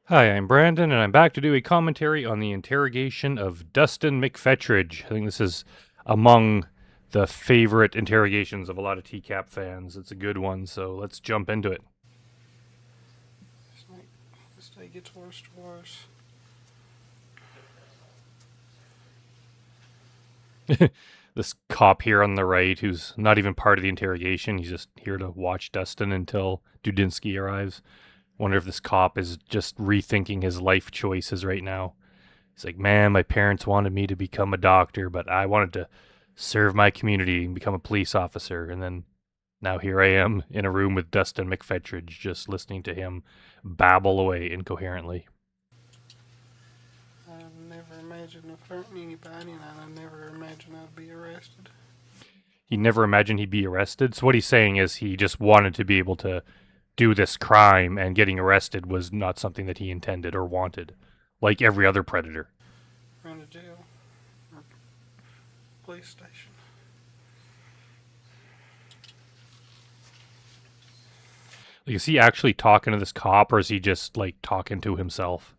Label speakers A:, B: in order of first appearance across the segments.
A: Hi, I'm Brandon, and I'm back to do a commentary on the interrogation of Dustin McPhetridge. I think this is among the favorite interrogations of a lot of TCAP fans. It's a good one, so let's jump into it.
B: This day gets worse and worse.
A: This cop here on the right, who's not even part of the interrogation, he's just here to watch Dustin until Dudinsky arrives. Wonder if this cop is just rethinking his life choices right now. He's like, man, my parents wanted me to become a doctor, but I wanted to serve my community and become a police officer. And then now here I am in a room with Dustin McPhetridge, just listening to him babble away incoherently.
B: I never imagined hurting anybody, and I never imagined I'd be arrested.
A: He never imagined he'd be arrested. So what he's saying is he just wanted to be able to do this crime, and getting arrested was not something that he intended or wanted, like every other predator.
B: Ran to jail or police station.
A: Like, is he actually talking to this cop, or is he just like talking to himself?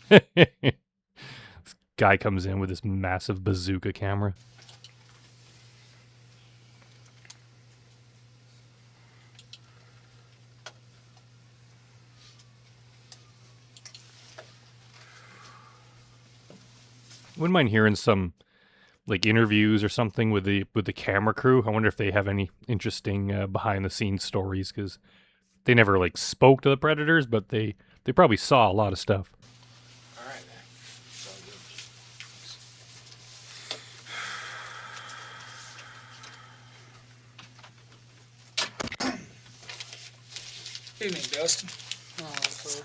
A: This guy comes in with this massive bazooka camera. Wouldn't mind hearing some like interviews or something with the camera crew. I wonder if they have any interesting behind the scenes stories, because they never like spoke to the predators, but they probably saw a lot of stuff.
B: All right, man.
C: Evening, Dustin.
B: So,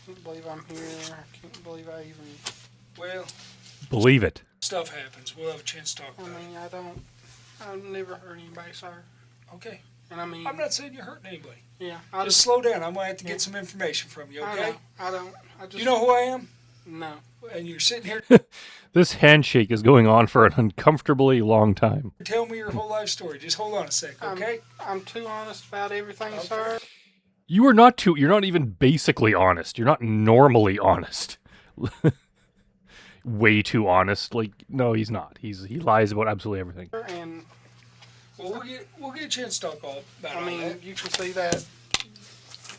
B: can't believe I'm here. I can't believe I even.
C: Well,
A: Believe it.
C: stuff happens. We'll have a chance to talk
B: I
C: about
B: mean, I've never hurt anybody, sir.
C: it. Okay.
B: And I mean,
C: I'm not saying you're hurting anybody.
B: Yeah,
C: Just slow down. I'm going to have to get some information from you, okay?
B: I don't. I just.
C: You know who I am?
B: No.
C: And you're sitting here
A: This handshake is going on for an uncomfortably long time.
C: telling me your whole life story. Just hold on a sec, okay?
B: I'm too honest about everything,
C: Okay.
B: sir.
A: You're not even basically honest. You're not normally honest. Way too honest. Like, no, he's not. He lies about absolutely everything.
B: And
C: Well, we'll get a chance to talk all about
B: I
C: all
B: mean,
C: that.
B: you can see that.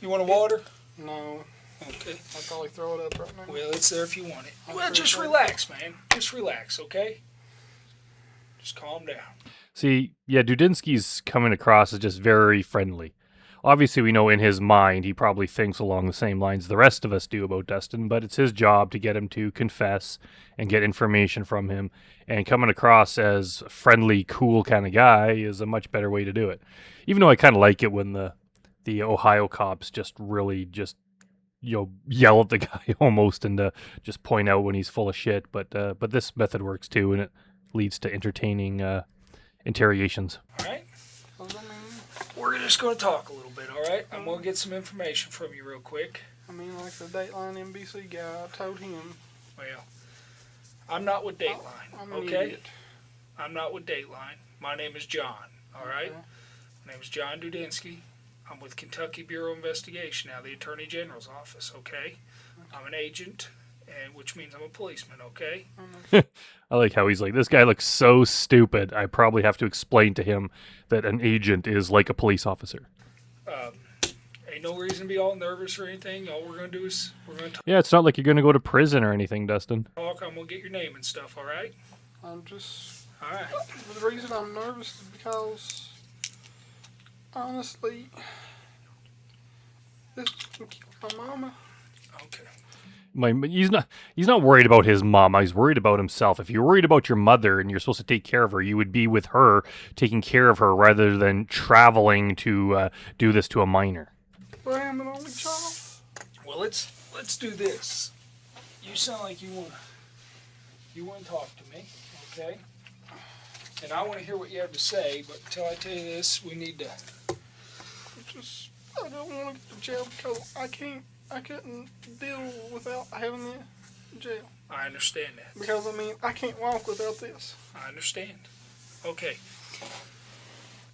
C: You want a water?
B: No,
C: Okay.
B: I'll probably throw it up right now.
C: Well, it's there if you want it.
B: I'll
C: Well,
B: throw
C: just
B: it up.
C: relax, man. Just relax, okay? Just calm down.
A: See, yeah, Dudinsky's coming across as just very friendly. Obviously, we know in his mind he probably thinks along the same lines the rest of us do about Dustin, but it's his job to get him to confess and get information from him. And coming across as friendly, cool kind of guy is a much better way to do it. Even though I kind of like it when the Ohio cops just really just yell at the guy almost and just point out when he's full of shit. But this method works too, and it leads to entertaining interrogations.
C: All right?
B: Well, I mean,
C: We're just going to talk a little bit, all right? I'm going to get some information from you real quick.
B: like the Dateline NBC guy, I told him.
C: Well, I'm not with Dateline,
B: I'm an
C: okay?
B: idiot.
C: I'm not with Dateline. My name is John, all right?
B: Okay.
C: My name is John Dudinsky. I'm with Kentucky Bureau of Investigation, now the Attorney General's office, okay? I'm an agent, and which means I'm a policeman, okay?
A: I like how he's like, this guy looks so stupid. I probably have to explain to him that an agent is like a police officer.
C: Ain't no reason to be all nervous or anything. All we're going to do is we're going to
A: Yeah, it's not like you're going to go to prison or anything, Dustin.
C: talk. I'm going to get your name and stuff, all right?
B: I'm just.
C: All right.
B: The reason I'm nervous is because, honestly, this can kill my mama.
C: Okay.
A: He's not worried about his mama. He's worried about himself. If you're worried about your mother and you're supposed to take care of her, you would be with her, taking care of her, rather than traveling to do this to a minor.
B: But I am an only child.
C: Well, let's do this. You sound like you want to talk to me, okay? And I want to hear what you have to say, but until I tell you this, we need to.
B: I don't want to get to jail because I couldn't deal without having the jail.
C: I understand that.
B: Because, I mean, I can't walk without this.
C: I understand. Okay.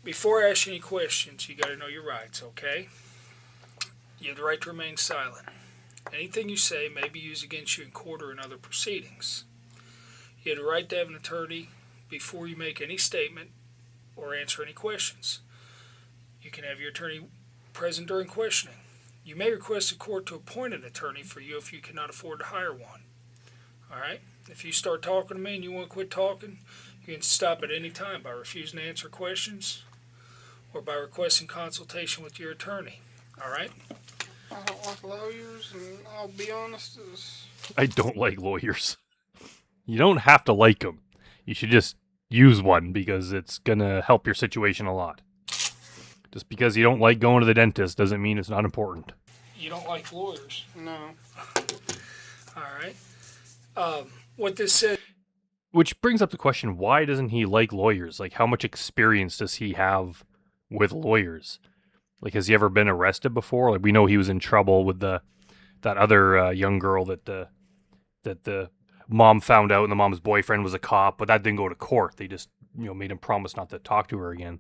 C: Before I ask you any questions, you got to know your rights, okay? You have the right to remain silent. Anything you say may be used against you in court or in other proceedings. You have the right to have an attorney before you make any statement or answer any questions. You can have your attorney present during questioning. You may request a court to appoint an attorney for you if you cannot afford to hire one. All right? If you start talking to me and you want to quit talking, you can stop at any time by refusing to answer questions or by requesting consultation with your attorney. All right?
B: I don't like lawyers, and I'll be honest,
A: I don't like lawyers. You don't have to like them. You should just use one because it's going to help your situation a lot. Just because you don't like going to the dentist doesn't mean it's not important.
C: You don't like lawyers?
B: no.
C: All right. What this says...
A: Which brings up the question, why doesn't he like lawyers? Like, how much experience does he have with lawyers? Like, has he ever been arrested before? Like, we know he was in trouble with that other young girl that the mom found out, and the mom's boyfriend was a cop, but that didn't go to court. They just, made him promise not to talk to her again.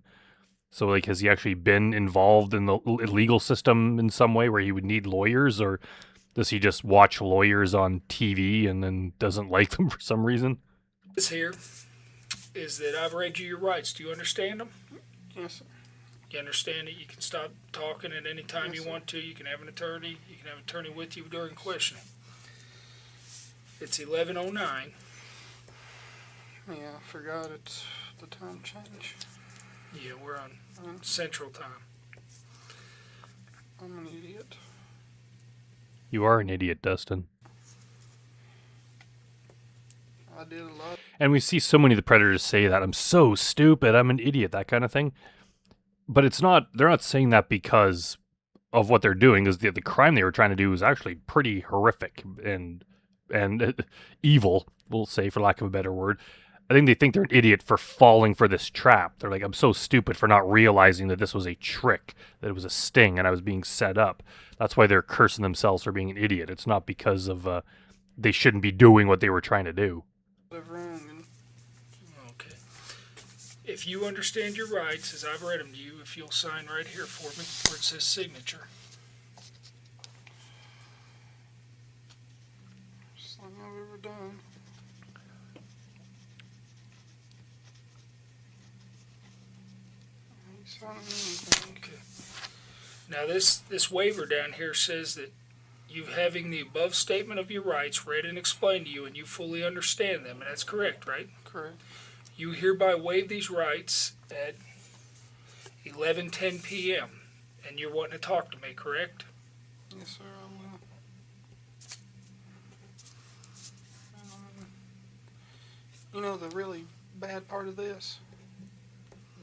A: So, like, has he actually been involved in the legal system in some way where he would need lawyers, or does he just watch lawyers on TV and then doesn't like them for some reason?
C: This here is that I've read you your rights. Do you understand them?
B: Yes, sir.
C: You understand that you can stop talking at any time
B: Yes,
C: you
B: sir.
C: want to. You can have an attorney. You can have an attorney with you during questioning. It's 11:09.
B: Yeah, I forgot it's the time change.
C: Yeah, we're on Central Time.
B: I'm an idiot.
A: You are an idiot, Dustin.
B: I did a lot.
A: And we see so many of the predators say that, I'm so stupid, I'm an idiot, that kind of thing. But they're not saying that because of what they're doing, because the crime they were trying to do was actually pretty horrific and evil, we'll say, for lack of a better word. I think they're an idiot for falling for this trap. They're like, I'm so stupid for not realizing that this was a trick, that it was a sting, and I was being set up. That's why they're cursing themselves for being an idiot. It's not because of they shouldn't be doing what they were trying to do.
B: Wrong, and
C: Okay. If you understand your rights, as I've read them to you, if you'll sign right here for me, where it says signature.
B: first thing I've ever done. I ain't signing anything.
C: Okay. Now this waiver down here says that you having the above statement of your rights read and explained to you, and you fully understand them, and that's correct, right?
B: Correct.
C: You hereby waive these rights at 11:10 p.m. and you're wanting to talk to me, correct?
B: Yes, sir, I will. The really bad part of this?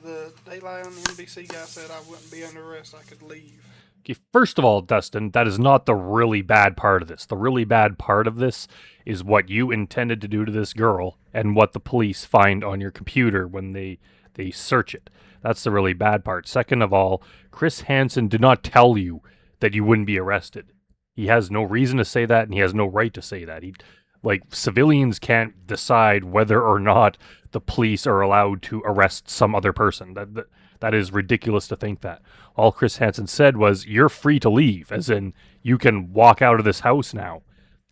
B: The Daylight on the NBC guy said I wouldn't be under arrest, I could leave.
A: Okay, first of all, Dustin, that is not the really bad part of this. The really bad part of this is what you intended to do to this girl and what the police find on your computer when they search it. That's the really bad part. Second of all, Chris Hansen did not tell you that you wouldn't be arrested. He has no reason to say that, and he has no right to say that. Civilians can't decide whether or not the police are allowed to arrest some other person. That is ridiculous to think that. All Chris Hansen said was, you're free to leave, as in, you can walk out of this house now.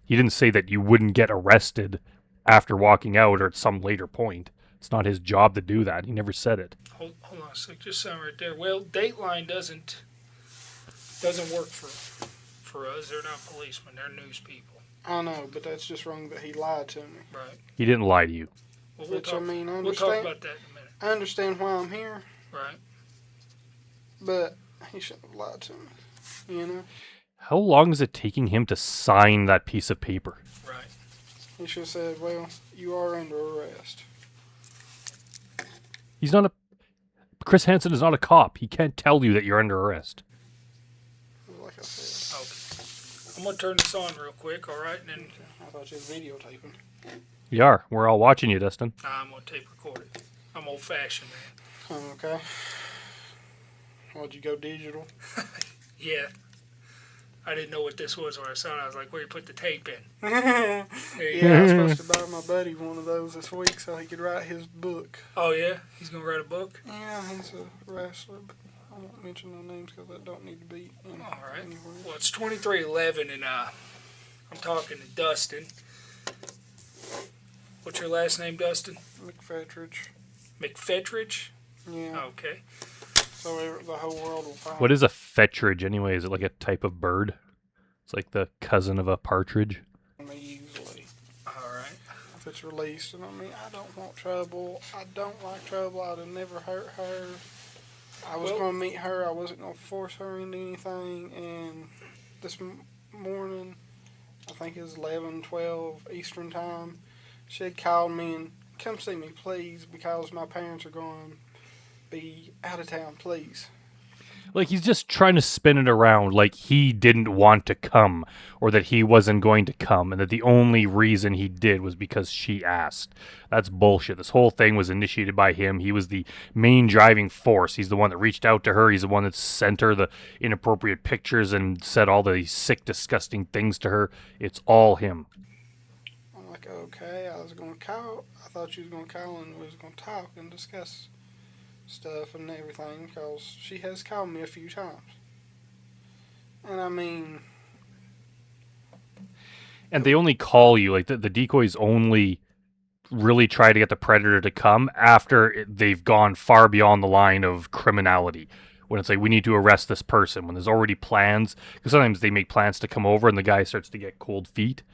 A: He didn't say that you wouldn't get arrested after walking out or at some later point. It's not his job to do that. He never said it.
C: Hold on a sec, just something right there. Well, Dateline doesn't work for us. They're not policemen. They're news people.
B: I know, but that's just wrong that he lied to me.
C: Right.
A: He didn't lie to you.
C: Well,
B: Which, I
C: we'll talk
B: understand.
C: about that in a minute.
B: I understand why I'm here,
C: Right.
B: but he shouldn't have lied to me.
A: How long is it taking him to sign that piece of paper?
C: Right.
B: He should have said, well, you are under arrest.
A: Chris Hansen is not a cop. He can't tell you that you're under arrest.
B: Like I said.
C: Okay. I'm going to turn this on real quick, all right? And then
B: I thought you was videotaping.
A: We are. We're all watching you, Dustin.
C: I'm going to tape record it. I'm old-fashioned, man.
B: Okay. Why'd you go digital?
C: Yeah. I didn't know what this was when I saw it. I was like, where you put the tape in?
B: Yeah,
C: There you go.
B: I was supposed to buy my buddy one of those this week so he could write his book.
C: Oh, yeah? He's going to write a book?
B: Yeah, he's a wrestler, but I won't mention no names because that don't need to be
C: All right.
B: anywhere.
C: Well, it's 2311, and I'm talking to Dustin. What's your last name, Dustin?
B: McPhetridge.
C: McPhetridge?
B: Yeah.
C: Okay.
B: So the whole world will find.
A: What is a fetridge anyway? Is it like a type of bird? It's like the cousin of a partridge.
B: Me easily
C: All right.
B: if it's released. And I mean, I don't want trouble. I don't like trouble. I'd have never hurt her. I was going to meet her. I wasn't going to force her into anything. And this morning, I think it was 11:12 Eastern time, she had called me and come see me, please, because my parents are going to be out of town, please.
A: Like he's just trying to spin it around like he didn't want to come or that he wasn't going to come and that the only reason he did was because she asked. That's bullshit. This whole thing was initiated by him. He was the main driving force. He's the one that reached out to her. He's the one that sent her the inappropriate pictures and said all the sick, disgusting things to her. It's all him.
B: I'm like, okay, I was going to call. I thought you was going to call and we was going to talk and discuss stuff and everything because she has called me a few times. And I mean...
A: And they only call you, like the decoys only really try to get the predator to come after they've gone far beyond the line of criminality. When it's like, we need to arrest this person, when there's already plans. Because sometimes they make plans to come over and the guy starts to get cold feet.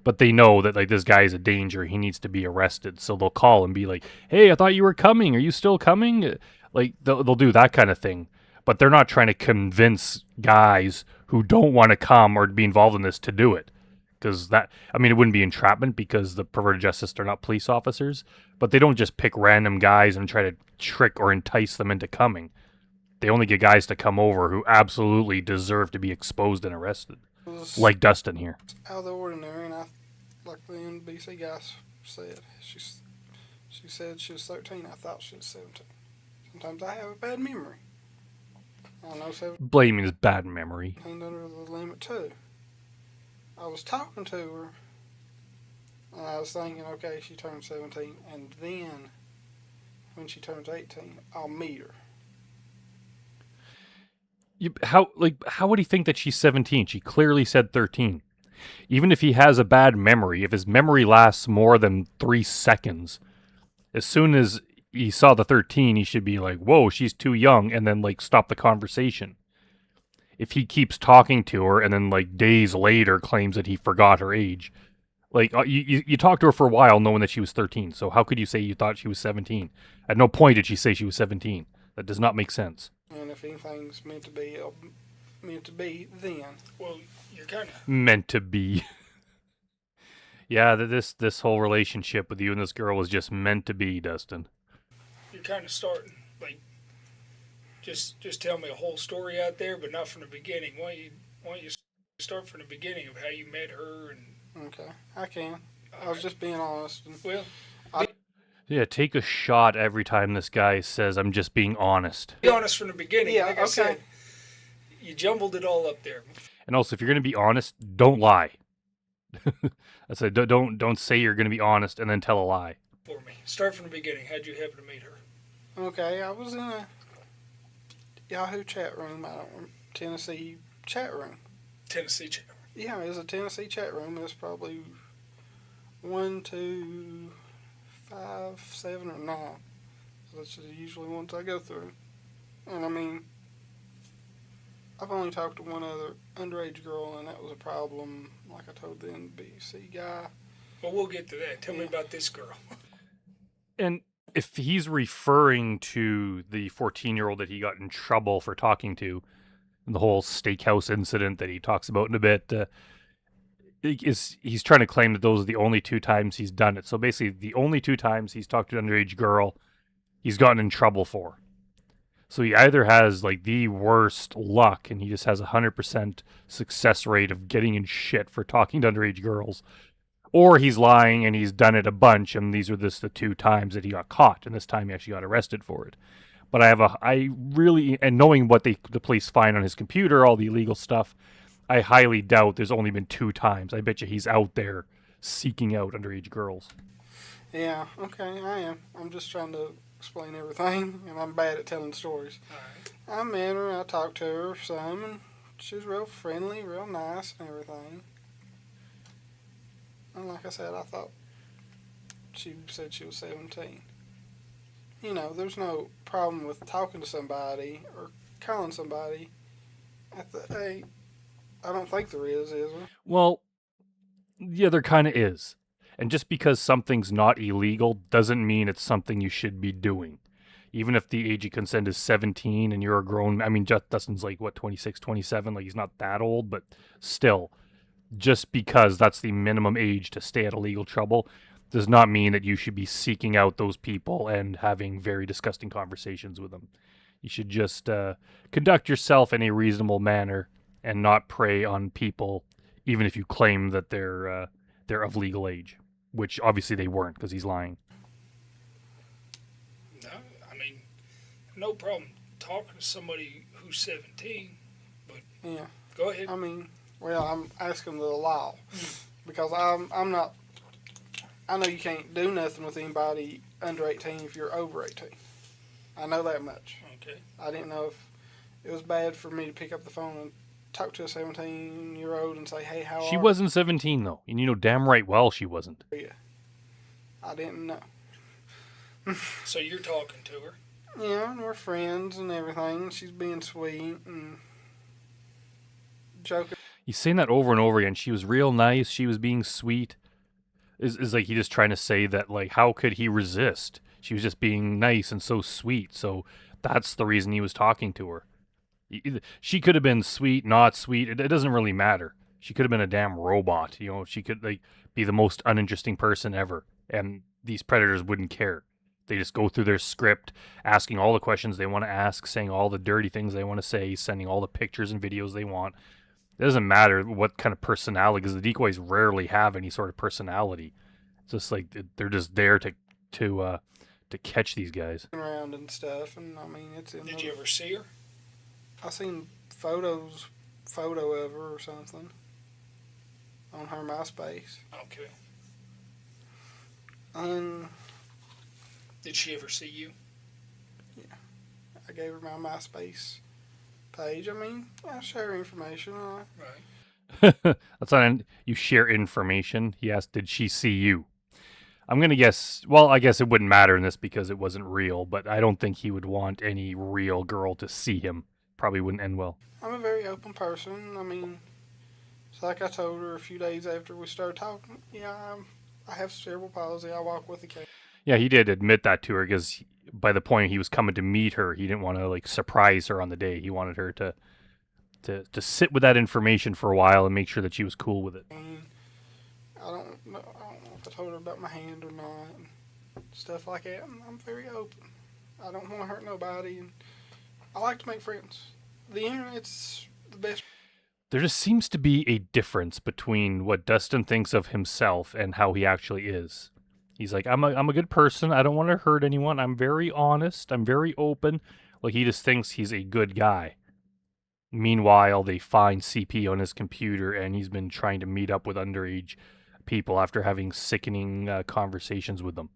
A: But they know that like this guy is a danger. He needs to be arrested. So they'll call and be like, hey, I thought you were coming. Are you still coming? Like they'll do that kind of thing. But they're not trying to convince guys who don't want to come or be involved in this to do it. Because that, I mean, it wouldn't be entrapment because the perverted justice, they're not police officers. But they don't just pick random guys and try to trick or entice them into coming. They only get guys to come over who absolutely deserve to be exposed and arrested. Like Dustin here.
B: Out of the ordinary, and like the NBC guy said, she said she was 13. I thought she was 17. Sometimes I have a bad memory. I know 17
A: Blaming his bad memory.
B: under the limit too. I was talking to her, and I was thinking, okay, she turned 17, and then when she turns 18, I'll meet her.
A: How would he think that she's 17? She clearly said 13. Even if he has a bad memory, if his memory lasts more than 3 seconds, as soon as he saw the 13, he should be like, whoa, she's too young, and then like stop the conversation. If he keeps talking to her and then like days later claims that he forgot her age, like you talked to her for a while knowing that she was 13, so how could you say you thought she was 17? At no point did she say she was 17. That does not make sense.
B: And if anything's meant to be, it'll meant to be then.
C: Well, you're kind of...
A: Meant to be. Yeah, this whole relationship with you and this girl was just meant to be, Dustin.
C: You're kind of starting, like, just tell me a whole story out there, but not from the beginning. Why don't you start from the beginning of how you met her and...
B: Okay, I can. I was just being honest. And
C: Well...
A: Yeah, take a shot every time this guy says, I'm just being honest.
C: Be honest from the beginning.
B: Yeah,
C: like I said, you jumbled it all up there.
A: And also, if you're going to be honest, don't lie. That's it. Don't say you're going to be honest and then tell a lie.
C: For me. Start from the beginning. How'd you happen to meet her?
B: Okay, I was in a Yahoo chat room, Tennessee chat room.
C: Tennessee chat room.
B: Yeah, it was a Tennessee chat room. It was probably 1, 2, 5, 7, or 9. That's usually ones I go through. And I mean, I've only talked to one other underage girl, and that was a problem, like I told the NBC guy.
C: Well, we'll get to that. Tell me about this girl.
A: And if he's referring to the 14-year-old that he got in trouble for talking to, and the whole steakhouse incident that he talks about in a bit, he's trying to claim that those are the only 2 times he's done it. So basically, the only 2 times he's talked to an underage girl, he's gotten in trouble for. So he either has like the worst luck, and he just has 100% success rate of getting in shit for talking to underage girls, or he's lying and he's done it a bunch, and these are just the 2 times that he got caught, and this time he actually got arrested for it. But and knowing what the police find on his computer, all the illegal stuff, I highly doubt there's only been 2 times. I bet you he's out there seeking out underage girls.
B: Yeah, okay, I am. I'm just trying to explain everything, and I'm bad at telling stories.
C: All right.
B: I met her, I talked to her some, and she was real friendly, real nice, and everything. And like I said, I thought she said she was 17. You know, there's no problem with talking to somebody or calling somebody at the age. I don't think there is there?
A: Well, yeah, there kind of is. And just because something's not illegal doesn't mean it's something you should be doing. Even if the age of consent is 17 and you're a grown, I mean, Dustin's like, what, 26, 27? Like, he's not that old, but still, just because that's the minimum age to stay out of legal trouble does not mean that you should be seeking out those people and having very disgusting conversations with them. You should just conduct yourself in a reasonable manner and not prey on people, even if you claim that they're of legal age, which obviously they weren't because he's lying.
C: No, I mean, no problem talking to somebody who's 17, but
B: Yeah.
C: go ahead.
B: I mean, well, I'm asking the law because I'm not. I know you can't do nothing with anybody under 18 if you're over 18. I know that much.
C: Okay.
B: I didn't know if it was bad for me to pick up the phone and talk to a 17-year-old and say, "Hey, how are
A: She wasn't 17 though, and you know damn right well she wasn't.
B: you?" I didn't know.
C: So you're talking to her.
B: Yeah, and we're friends and everything. She's being sweet and joking.
A: He's saying that over and over again. She was real nice. She was being sweet. Is like he just trying to say that, like, how could he resist? She was just being nice and so sweet. So that's the reason he was talking to her. She could have been sweet, not sweet. It doesn't really matter. She could have been a damn robot. You know, she could like be the most uninteresting person ever, and these predators wouldn't care. They just go through their script, asking all the questions they want to ask, saying all the dirty things they want to say, sending all the pictures and videos they want. It doesn't matter what kind of personality, because the decoys rarely have any sort of personality. It's just like they're just there to catch these guys.
B: Around and stuff, and I mean, it's in.
C: Did you ever see her?
B: I seen photo of her or something on her MySpace,
C: Okay.
B: and
C: Did she ever see you?
B: I gave her my MySpace page. I mean, I share information.
C: Right.
A: That's not you share information. He asked, "Did she see you?" I'm gonna guess. Well, I guess it wouldn't matter in this because it wasn't real. But I don't think he would want any real girl to see him. Probably wouldn't end well.
B: I'm a very open person. I mean, it's like I told her a few days after we started talking. Yeah, I have cerebral palsy. I walk with a cane.
A: Yeah, he did admit that to her because by the point he was coming to meet her, he didn't want to like surprise her on the day. He wanted her to sit with that information for a while and make sure that she was cool with it.
B: I don't know if I told her about my hand or not, and stuff like that. I'm very open. I don't want to hurt nobody, and I like to make friends. The internet's the best.
A: There just seems to be a difference between what Dustin thinks of himself and how he actually is. He's like, I'm a good person. I don't want to hurt anyone. I'm very honest. I'm very open. Like, he just thinks he's a good guy. Meanwhile, they find CP on his computer, and he's been trying to meet up with underage people after having sickening conversations with them.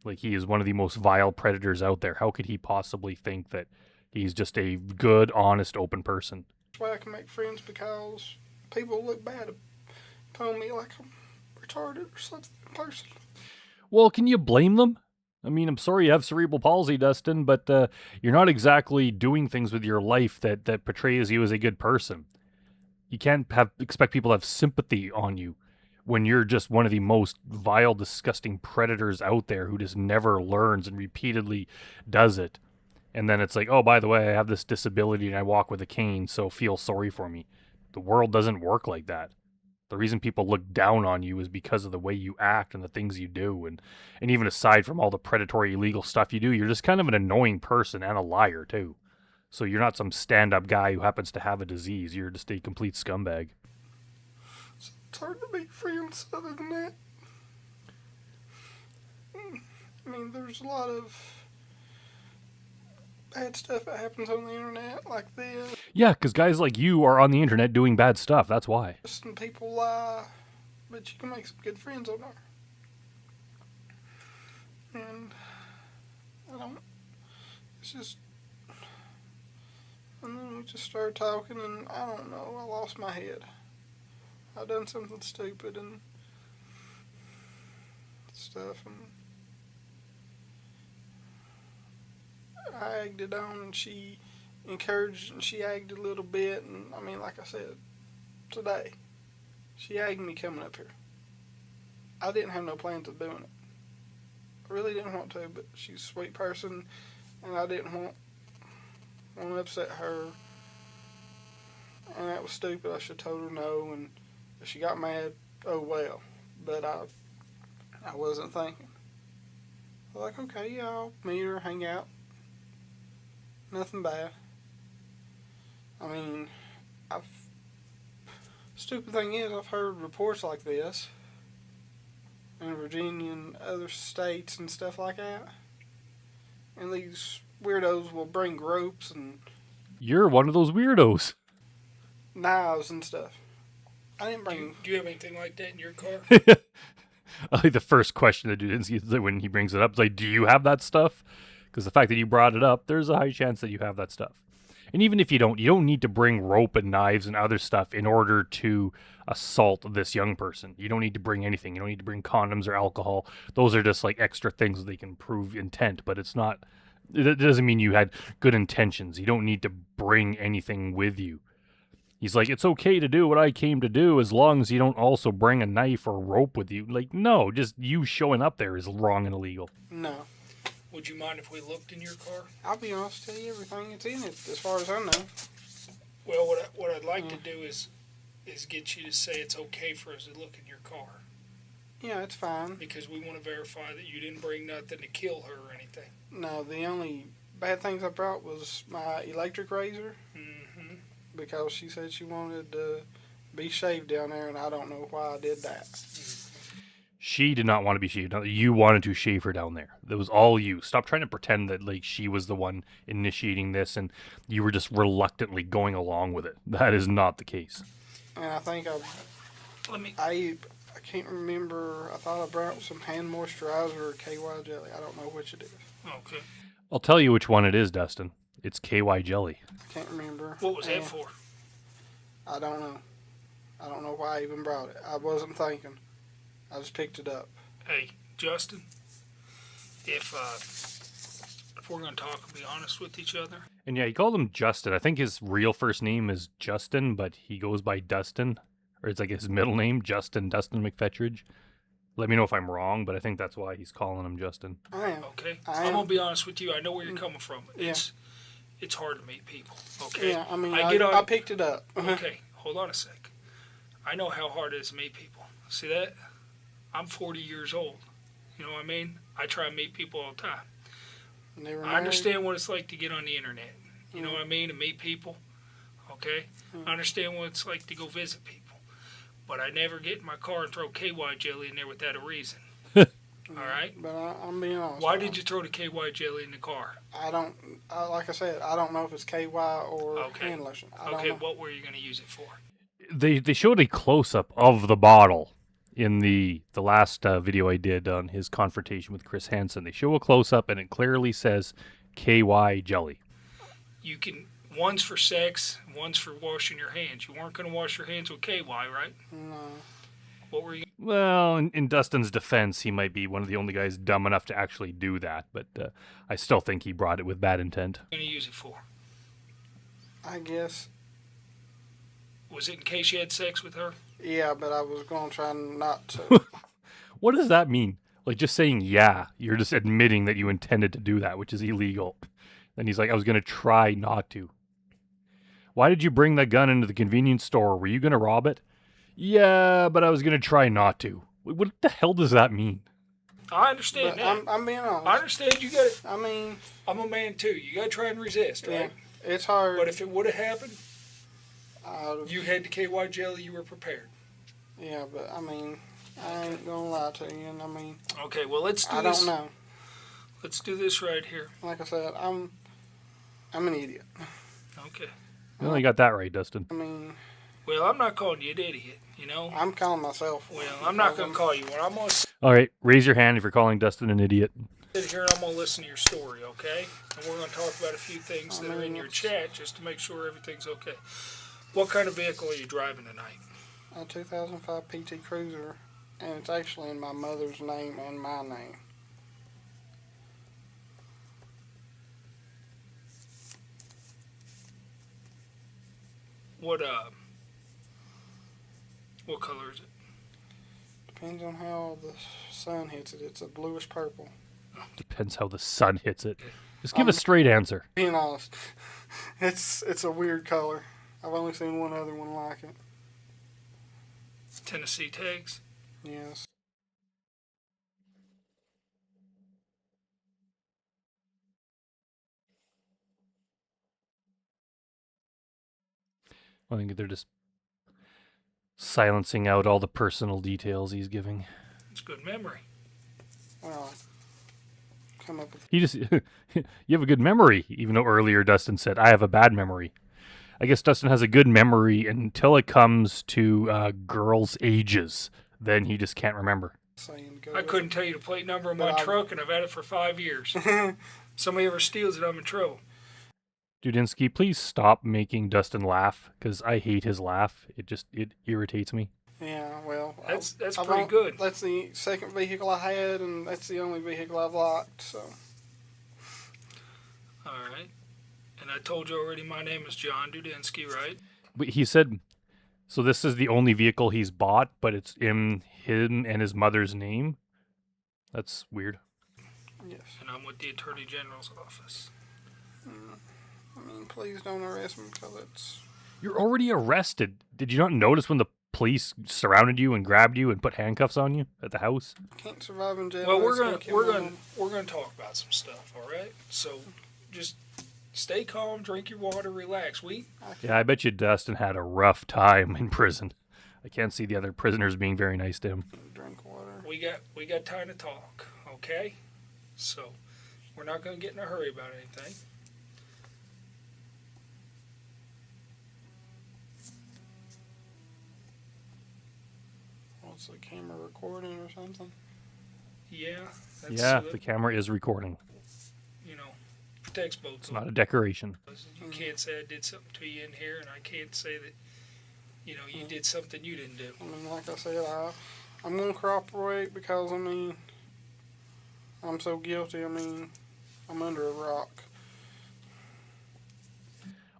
A: Like, he is one of the most vile predators out there. How could he possibly think that he's just a good, honest, open person?
B: That's why I can make friends, because people look bad upon me like I'm retarded or something in person.
A: Well, can you blame them? I mean, I'm sorry you have cerebral palsy, Dustin, but you're not exactly doing things with your life that portrays you as a good person. You can't expect people to have sympathy on you when you're just one of the most vile, disgusting predators out there who just never learns and repeatedly does it. And then it's like, oh, by the way, I have this disability and I walk with a cane, so feel sorry for me. The world doesn't work like that. The reason people look down on you is because of the way you act and the things you do. And even aside from all the predatory illegal stuff you do, you're just kind of an annoying person and a liar, too. So you're not some stand-up guy who happens to have a disease. You're just a complete scumbag.
B: It's hard to make friends other than that. I mean, there's a lot of bad stuff that happens on the internet like this.
A: Yeah, because guys like you are on the internet doing bad stuff. That's why.
B: And people lie, but you can make some good friends on there. And I don't. It's just. And then we just started talking, and I don't know. I lost my head. I done something stupid and stuff, and I egged it on, and she encouraged, and she egged a little bit, and I mean, like I said, today, she egged me coming up here. I didn't have no plans of doing it. I really didn't want to, but she's a sweet person, and I didn't want to upset her, and that was stupid. I should have told her no, and if she got mad, oh well, but I wasn't thinking. Like, okay, yeah, I'll meet her, hang out. Nothing bad. I mean, stupid thing is, I've heard reports like this in Virginia and other states and stuff like that. And these weirdos will bring ropes and
A: You're one of those weirdos.
B: knives and stuff. I didn't bring.
C: Do you have anything like that in your car?
A: I think the first question that Dustin is when he brings it up is like, do you have that stuff? Because the fact that you brought it up, there's a high chance that you have that stuff. And even if you don't need to bring rope and knives and other stuff in order to assault this young person. You don't need to bring anything. You don't need to bring condoms or alcohol. Those are just like extra things that they can prove intent, but it's not, it doesn't mean you had good intentions. You don't need to bring anything with you. He's like, it's okay to do what I came to do as long as you don't also bring a knife or rope with you. Like, no, just you showing up there is wrong and illegal.
B: No.
C: Would you mind if we looked in your car?
B: I'll be honest, tell you everything that's in it, as far as I know.
C: Well, what I'd like to do is get you to say it's okay for us to look in your car.
B: Yeah, it's fine.
C: Because we want to verify that you didn't bring nothing to kill her or anything.
B: No, the only bad things I brought was my electric razor.
C: Mm-hmm.
B: Because she said she wanted to be shaved down there, and I don't know why I did that.
A: She did not want to be shaved. You wanted to shave her down there. That was all you. Stop trying to pretend that like she was the one initiating this and you were just reluctantly going along with it. That is not the case.
B: And I think I can't remember. I thought I brought some hand moisturizer or KY jelly. I don't know which it is.
C: Okay.
A: I'll tell you which one it is, Dustin. It's KY jelly.
B: I can't remember.
C: What was that for?
B: I don't know. I don't know why I even brought it. I wasn't thinking. I just picked it up.
C: Hey, Justin, if we're going to talk and be honest with each other.
A: And yeah, he called him Justin. I think his real first name is Justin, but he goes by Dustin. Or it's like his middle name, Dustin McPhetridge. Let me know if I'm wrong, but I think that's why he's calling him Justin.
B: I am.
C: Okay. I'm going to be honest with you. I know where you're coming from.
B: Yeah.
C: It's hard to meet people. Okay.
B: Yeah, I mean, I picked it up.
C: Okay, hold on a sec. I know how hard it is to meet people. See that? I'm 40 years old. You know what I mean? I try and meet people all the time.
B: Never
C: I understand what it's like to get on the internet. You know what I mean? To meet people. Okay? I understand what it's like to go visit people. But I never get in my car and throw KY jelly in there without a reason. All right?
B: But I'm being honest.
C: Why did you throw the KY jelly in the car?
B: Like I said, I don't know if it's KY or hand lotion. I don't know.
C: What were you going to use it for?
A: They showed a close-up of the bottle in the last video I did on his confrontation with Chris Hansen. They show a close-up, and it clearly says KY jelly.
C: You can... One's for sex, one's for washing your hands. You weren't going to wash your hands with KY, right?
B: No.
C: What were you...
A: Well, in Dustin's defense, he might be one of the only guys dumb enough to actually do that, but I still think he brought it with bad intent.
C: Going to use it for?
B: I guess.
C: Was it in case you had sex with her?
B: Yeah, but I was going to try not to.
A: What does that mean? Like just saying, yeah, you're just admitting that you intended to do that, which is illegal. Then he's like, I was going to try not to. Why did you bring that gun into the convenience store? Were you going to rob it? Yeah, but I was going to try not to. What the hell does that mean?
C: I understand that.
B: I'm being honest.
C: I understand you got it.
B: I mean...
C: I'm a man too. You got to try and resist, right?
B: Yeah, it's hard.
C: But if it would have happened, you had the KY jelly, you were prepared.
B: Yeah, but I mean, I ain't going to lie to you. And I mean...
C: Okay, well, let's do this.
B: I don't know.
C: Let's do this right here.
B: Like I said, I'm I'm an idiot.
C: Okay.
A: You only got that right, Dustin.
B: I mean,
C: Well, I'm not calling you an idiot, you know?
B: I'm calling myself.
C: Well, I'm not going to call you one. I'm going to
A: All right, raise your hand if you're calling Dustin an idiot.
C: sit here and I'm going to listen to your story, okay? And we're going to talk about a few things that are in your chat just to make sure everything's okay. What kind of vehicle are you driving tonight?
B: A 2005 PT Cruiser, and it's actually in my mother's name and my name.
C: What color is it?
B: Depends on how the sun hits it. It's a bluish purple.
A: Depends how the sun hits it. Just give a straight answer.
B: Being honest, it's a weird color. I've only seen one other one like it.
C: Tennessee tags?
B: Yes.
A: I think they're just silencing out all the personal details he's giving.
C: It's good memory.
B: Well, come up with.
A: He just, you have a good memory, even though earlier Dustin said, I have a bad memory. I guess Dustin has a good memory until it comes to girls' ages. Then he just can't remember.
C: I couldn't tell you the plate number of my truck, and I've had it for 5 years. Somebody ever steals it, I'm in trouble.
A: Dudinsky, please stop making Dustin laugh, because I hate his laugh. It irritates me.
B: Yeah, well,
C: That's pretty good.
B: That's the second vehicle I had, and that's the only vehicle I've liked. So.
C: All right. And I told you already my name is John Dudinsky, right?
A: But he said, so this is the only vehicle he's bought, but it's in him and his mother's name? That's weird.
B: Yes.
C: And I'm with the Attorney General's office.
B: I mean, please don't arrest me because it's...
A: You're already arrested. Did you not notice when the police surrounded you and grabbed you and put handcuffs on you at the house?
B: Can't survive in jail.
C: Well, we're gonna talk about some stuff, all right? So just stay calm, drink your water, relax.
A: Yeah, I bet you Dustin had a rough time in prison. I can't see the other prisoners being very nice to him.
B: Drink water.
C: We got time to talk, okay? So we're not gonna get in a hurry about anything.
B: What's the camera recording or something?
C: Yeah.
A: The camera is recording.
C: You know, protects both.
A: It's not a decoration.
C: You can't say I did something to you in here, and I can't say that, you did something you didn't do.
B: I mean, like I said, I'm going to cooperate because, I mean, I'm so guilty. I mean, I'm under a rock.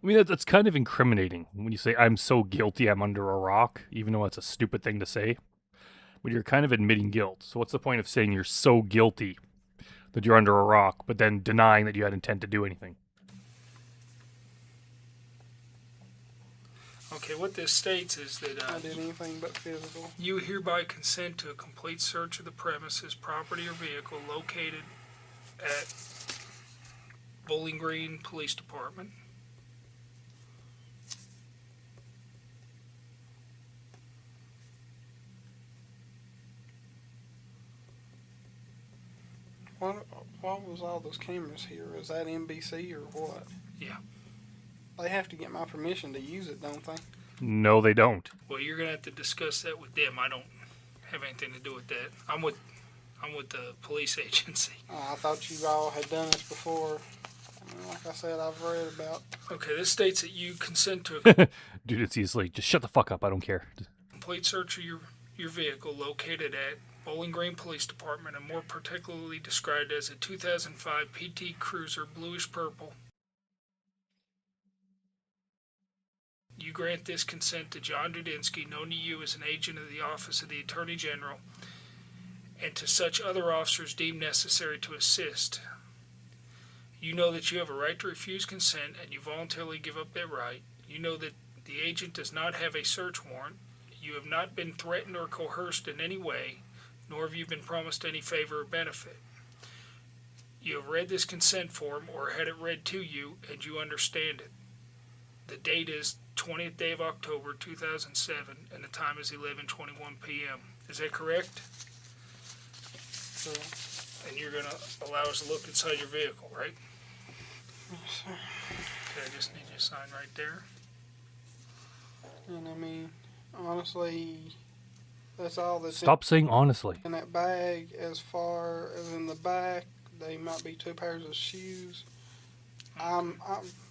A: I mean, that's kind of incriminating when you say, I'm so guilty I'm under a rock, even though it's a stupid thing to say. But you're kind of admitting guilt. So what's the point of saying you're so guilty that you're under a rock, but then denying that you had intent to do anything?
C: Okay, what this states is that
B: I did anything but physical.
C: You hereby consent to a complete search of the premises, property, or vehicle located at Bowling Green Police Department.
B: What was all those cameras here? Is that NBC or what?
C: Yeah.
B: They have to get my permission to use it, don't they?
A: No, they don't.
C: Well, you're gonna have to discuss that with them. I don't have anything to do with that. I'm with the police agency.
B: I thought you all had done this before. I mean, like I said, I've read about.
C: Okay, this states that you consent to a
A: Dude, it's easily just shut the fuck up. I don't care.
C: complete search of your vehicle located at Bowling Green Police Department, and more particularly described as a 2005 PT Cruiser bluish purple. You grant this consent to John Dudinsky, known to you as an agent of the Office of the Attorney General, and to such other officers deemed necessary to assist. You know that you have a right to refuse consent, and you voluntarily give up that right. You know that the agent does not have a search warrant. You have not been threatened or coerced in any way, nor have you been promised any favor or benefit. You have read this consent form or had it read to you, and you understand it. The date is 20th day of October 2007, and the time is 11:21 p.m. Is that correct?
B: So,
C: And you're going to allow us to look inside your vehicle, right?
B: Yes, sir.
C: Okay, I just need you to sign right there.
B: And I mean, honestly, that's all that's
A: Stop saying honestly.
B: in that bag. As far as in the back, they might be 2 pairs of shoes.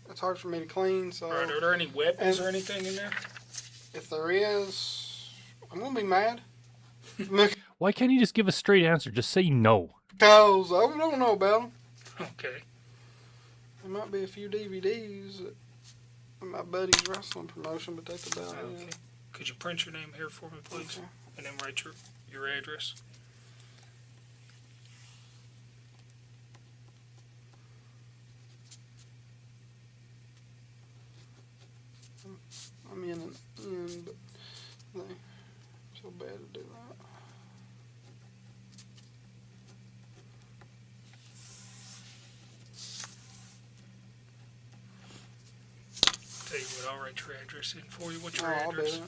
B: It's hard for me to clean, so.
C: All right, are there any weapons or anything in there?
B: If there is, I'm gonna be mad.
A: Why can't you just give a straight answer? Just say no.
B: Because I don't know about them.
C: Okay.
B: There might be a few DVDs at my buddy's wrestling promotion, but that's about
C: Okay.
B: it.
C: Could you print your name here for me, please?
B: Okay.
C: And then write your address.
B: I'm in an end, but they so bad to do that.
C: Tell you what, I'll write your address in for you. What's your
B: I'll do
C: address?
B: it.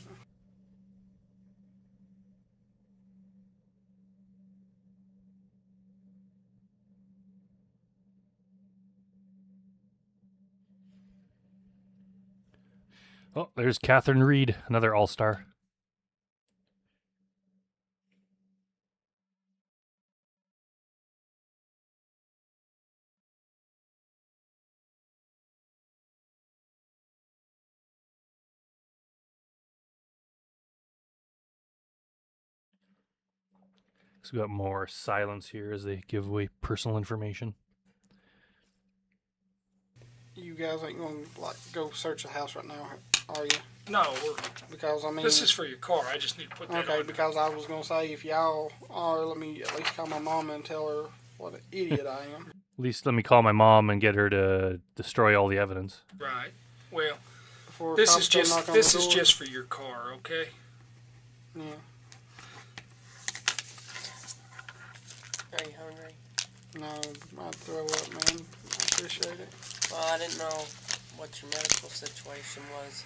A: Oh, there's Catherine Reed, another all-star. So we got more silence here as they give away personal information.
B: You guys ain't gonna go search the house right now, are you?
C: No,
B: Because I mean,
C: this is for your car. I just need to put that
B: okay.
C: on.
B: Because I was gonna say if y'all are, let me at least call my mama and tell her what an idiot I am.
A: At least let me call my mom and get her to destroy all the evidence.
C: Right. Well,
B: Before
C: this
B: cops
C: is
B: come
C: just
B: knock on
C: this
B: the
C: is
B: door.
C: just for your car, okay?
B: Yeah.
D: Are you hungry?
B: No, I'd throw up, man. I appreciate it.
D: Well, I didn't know what your medical situation was.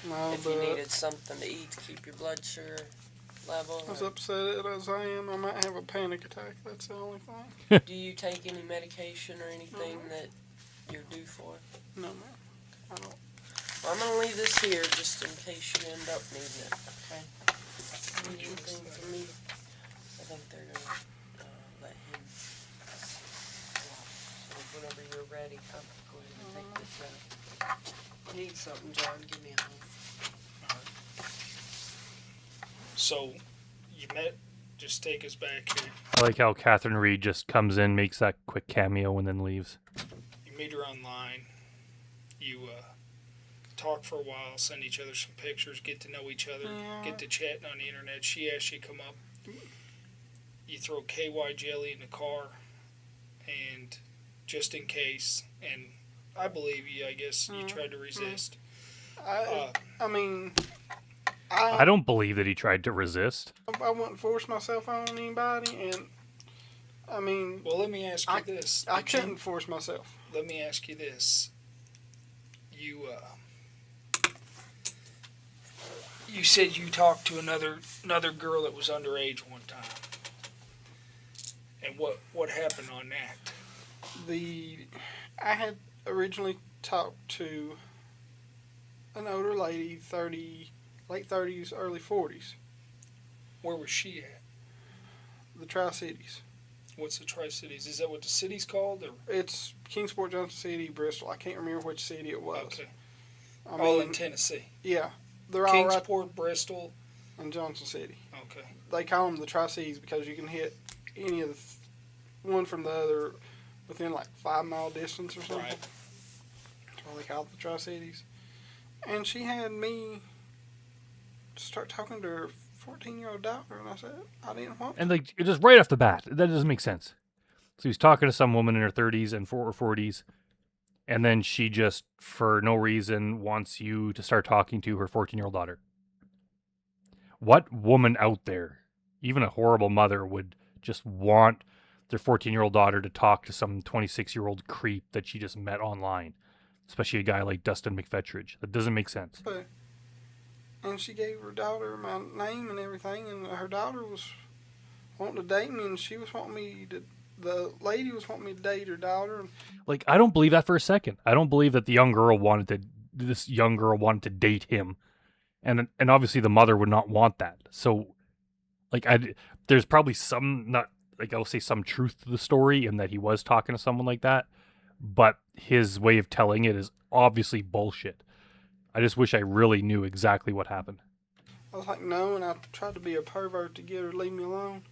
B: No,
D: If
B: but
D: you needed something to eat to keep your blood sugar level.
B: as
D: or-
B: upset as I am, I might have a panic attack. That's the only thing.
D: Do you take any medication or anything that you're due for?
B: No, man. I don't.
D: Well, I'm gonna leave this here just in case you end up needing it. Okay. Need anything from me? I think they're gonna let him. So whenever you're ready, I'll go ahead and take this out. Need something, John? Give me a hug.
C: So, you met. Just take us back here.
A: I like how Catherine Reed just comes in, makes that quick cameo, and then leaves.
C: You meet her online. You talk for a while, send each other some pictures, get to know each other, get to chatting on the internet. She asks you to come up. You throw KY jelly in the car, and just in case, and I believe you. I guess you tried to resist.
B: I mean,
A: I don't believe that he tried to resist.
B: I wouldn't force myself on anybody, and I mean,
C: Well, let me ask you this.
B: I
C: Did you-
B: couldn't force myself.
C: Let me ask you this. You said you talked to another girl that was underage one time. And what happened on that?
B: I had originally talked to an older lady, late 30s, early 40s,
C: Where was she at?
B: the Tri-Cities.
C: What's the Tri-Cities? Is that what the city's called? Or?
B: It's Kingsport, Johnson City, Bristol. I can't remember which city it was.
C: Okay.
B: I
C: All
B: mean,
C: in Tennessee.
B: yeah, they're all right
C: Kingsport, Bristol.
B: in Johnson City.
C: Okay.
B: They call them the Tri-Cities because you can hit any of one from the other within like 5 mile distance or something.
C: Right.
B: That's why they call it the Tri-Cities. And she had me start talking to her 14-year-old daughter, and I said, I didn't want to.
A: And like just right off the bat, that doesn't make sense. So he's talking to some woman in her 30s and 40s, and then she just, for no reason, wants you to start talking to her 14-year-old daughter. What woman out there, even a horrible mother, would just want their 14-year-old daughter to talk to some 26-year-old creep that she just met online? Especially a guy like Dustin McPhetridge. That doesn't make sense.
B: And she gave her daughter my name and everything, and her daughter was wanting to date me, and she was wanting me to the lady was wanting me to date her daughter.
A: Like, I don't believe that for a second. I don't believe that this young girl wanted to date him, and obviously the mother would not want that. So, like, there's probably some, not like, I'll say some truth to the story in that he was talking to someone like that, but his way of telling it is obviously bullshit. I just wish I really knew exactly what happened.
B: I was like, no, and I tried to be a pervert to get her to leave me alone.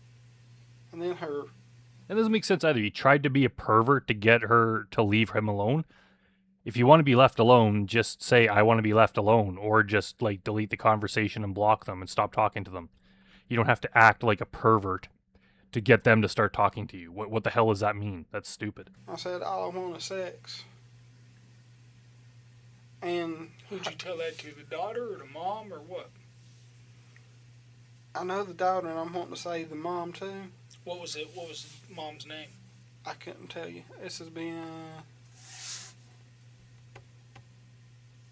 B: And then her...
A: That doesn't make sense either. He tried to be a pervert to get her to leave him alone. If you want to be left alone, just say, I want to be left alone, or just, like, delete the conversation and block them and stop talking to them. You don't have to act like a pervert to get them to start talking to you. What the hell does that mean? That's stupid.
B: I said, all I want is sex. And...
C: Who'd you tell that to? The daughter or the mom or what?
B: I know the daughter, and I'm wanting to say the mom, too.
C: What was it? What was the mom's name?
B: I couldn't tell you. This has been,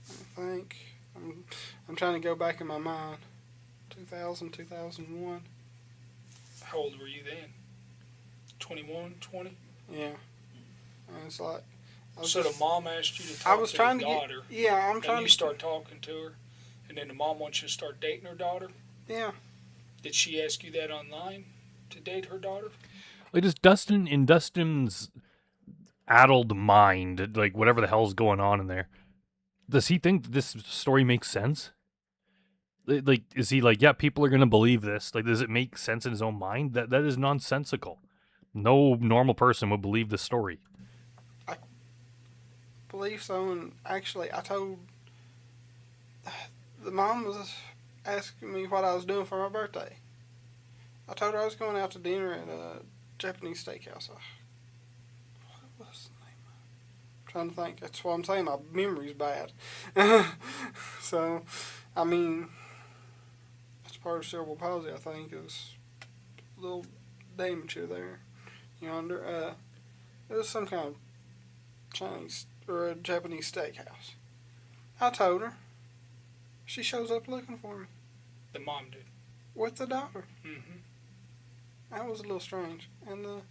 B: I think, I'm trying to go back in my mind. 2000, 2001.
C: How old were you then? 21, 20?
B: Yeah. And it's like...
C: So the mom asked you to talk
B: I was
C: to
B: trying
C: the
B: to
C: daughter.
B: get... Yeah, I'm trying
C: and you
B: to...
C: start talking to her, and then the mom wants you to start dating her daughter?
B: Yeah.
C: Did she ask you that online to date her daughter?
A: Like, does Dustin, in Dustin's addled mind, like, whatever the hell's going on in there, does he think this story makes sense? Like, is he like, yeah, people are going to believe this? Like, does it make sense in his own mind? That is nonsensical. No normal person would believe this story.
B: I believe so, and actually, I told... The mom was asking me what I was doing for my birthday. I told her I was going out to dinner at a Japanese steakhouse. What was the name? I'm trying to think. That's what I'm saying. My memory's bad. So, I mean, that's part of cerebral palsy, I think, is a little damage here there. Yonder. It was some kind of Chinese or a Japanese steakhouse. I told her. She shows up looking for me.
C: The mom did.
B: With the daughter.
C: Mm-hmm.
B: That was a little strange. And the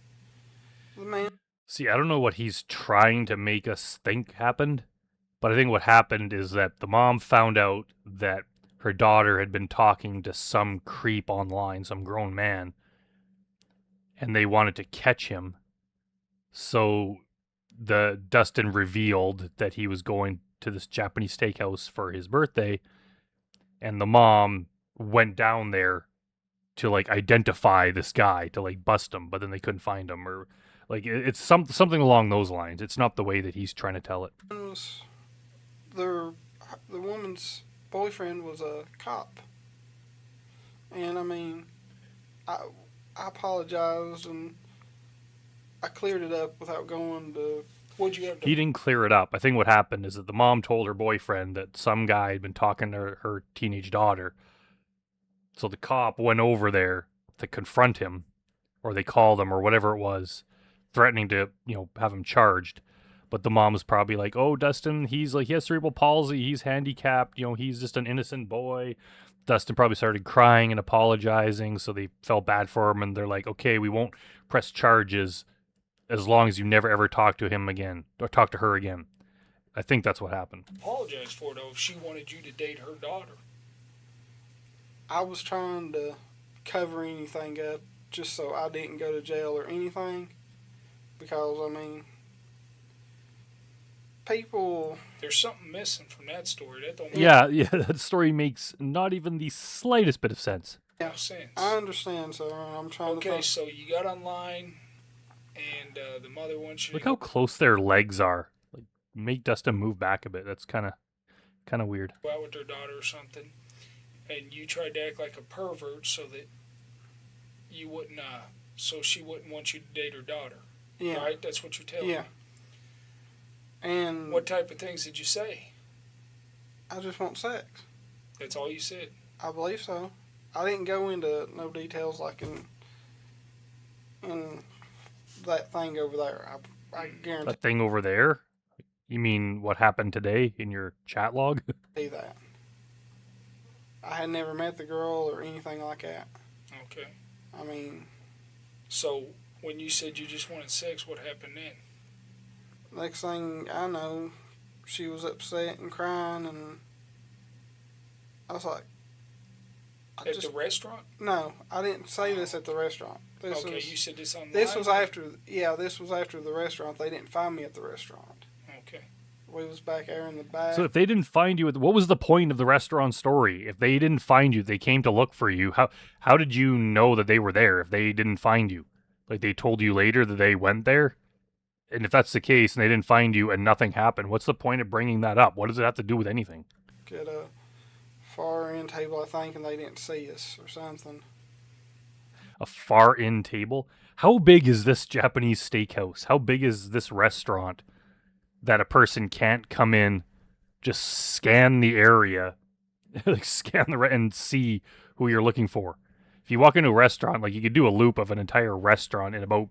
B: man...
A: See, I don't know what he's trying to make us think happened, but I think what happened is that the mom found out that her daughter had been talking to some creep online, some grown man, and they wanted to catch him. So Dustin revealed that he was going to this Japanese steakhouse for his birthday, and the mom went down there to, like, identify this guy, to, like, bust him, but then they couldn't find him, or, like, it's something along those lines. It's not the way that he's trying to tell it.
B: The woman's boyfriend was a cop. And, I mean, I apologized, and I cleared it up without going to...
C: What'd you have to...
A: He didn't clear it up. I think what happened is that the mom told her boyfriend that some guy had been talking to her teenage daughter. So the cop went over there to confront him, or they called him, or whatever it was, threatening to, have him charged. But the mom was probably like, oh, Dustin, he has cerebral palsy, he's handicapped, he's just an innocent boy. Dustin probably started crying and apologizing, so they felt bad for him, and they're like, okay, we won't press charges as long as you never ever talk to him again, or talk to her again. I think that's what happened.
C: Apologize for it, though, if she wanted you to date her daughter.
B: I was trying to cover anything up just so I didn't go to jail or anything. Because, I mean, people...
C: There's something missing from that story. That don't make
A: Yeah, that story makes not even the slightest bit of sense.
C: no sense.
B: I understand, sir. I'm trying to...
C: Okay, so you got online, and the mother wants you
A: Look
C: to...
A: how close their legs are. Like, make Dustin move back a bit. That's kind of weird.
C: Go out with their daughter or something, and you tried to act like a pervert so that you wouldn't, so she wouldn't want you to date her daughter.
B: Yeah.
C: Right? That's what you're telling
B: Yeah.
C: me.
B: And...
C: What type of things did you say?
B: I just want sex.
C: That's all you said?
B: I believe so. I didn't go into no details like in that thing over there. I guarantee
A: That thing over there? You mean what happened today in your chat log?
B: that. I had never met the girl or anything like that.
C: Okay.
B: I mean...
C: So When you said you just wanted sex, what happened then?
B: Next thing I know, she was upset and crying, and I was like,
C: At the restaurant?
B: No, I didn't say this at the restaurant.
C: Okay, you said this online?
B: This was after the restaurant. They didn't find me at the restaurant.
C: Okay.
B: We was back there in the back.
A: So if they didn't find you, what was the point of the restaurant story? If they didn't find you, they came to look for you. How did you know that they were there if they didn't find you? Like, they told you later that they went there? And if that's the case and they didn't find you and nothing happened, what's the point of bringing that up? What does it have to do with anything?
B: At a far end table, I think, and they didn't see us or something.
A: A far in table? How big is this Japanese steakhouse? How big is this restaurant that a person can't come in, just scan the area, like scan and see who you're looking for? If you walk into a restaurant, like, you could do a loop of an entire restaurant in about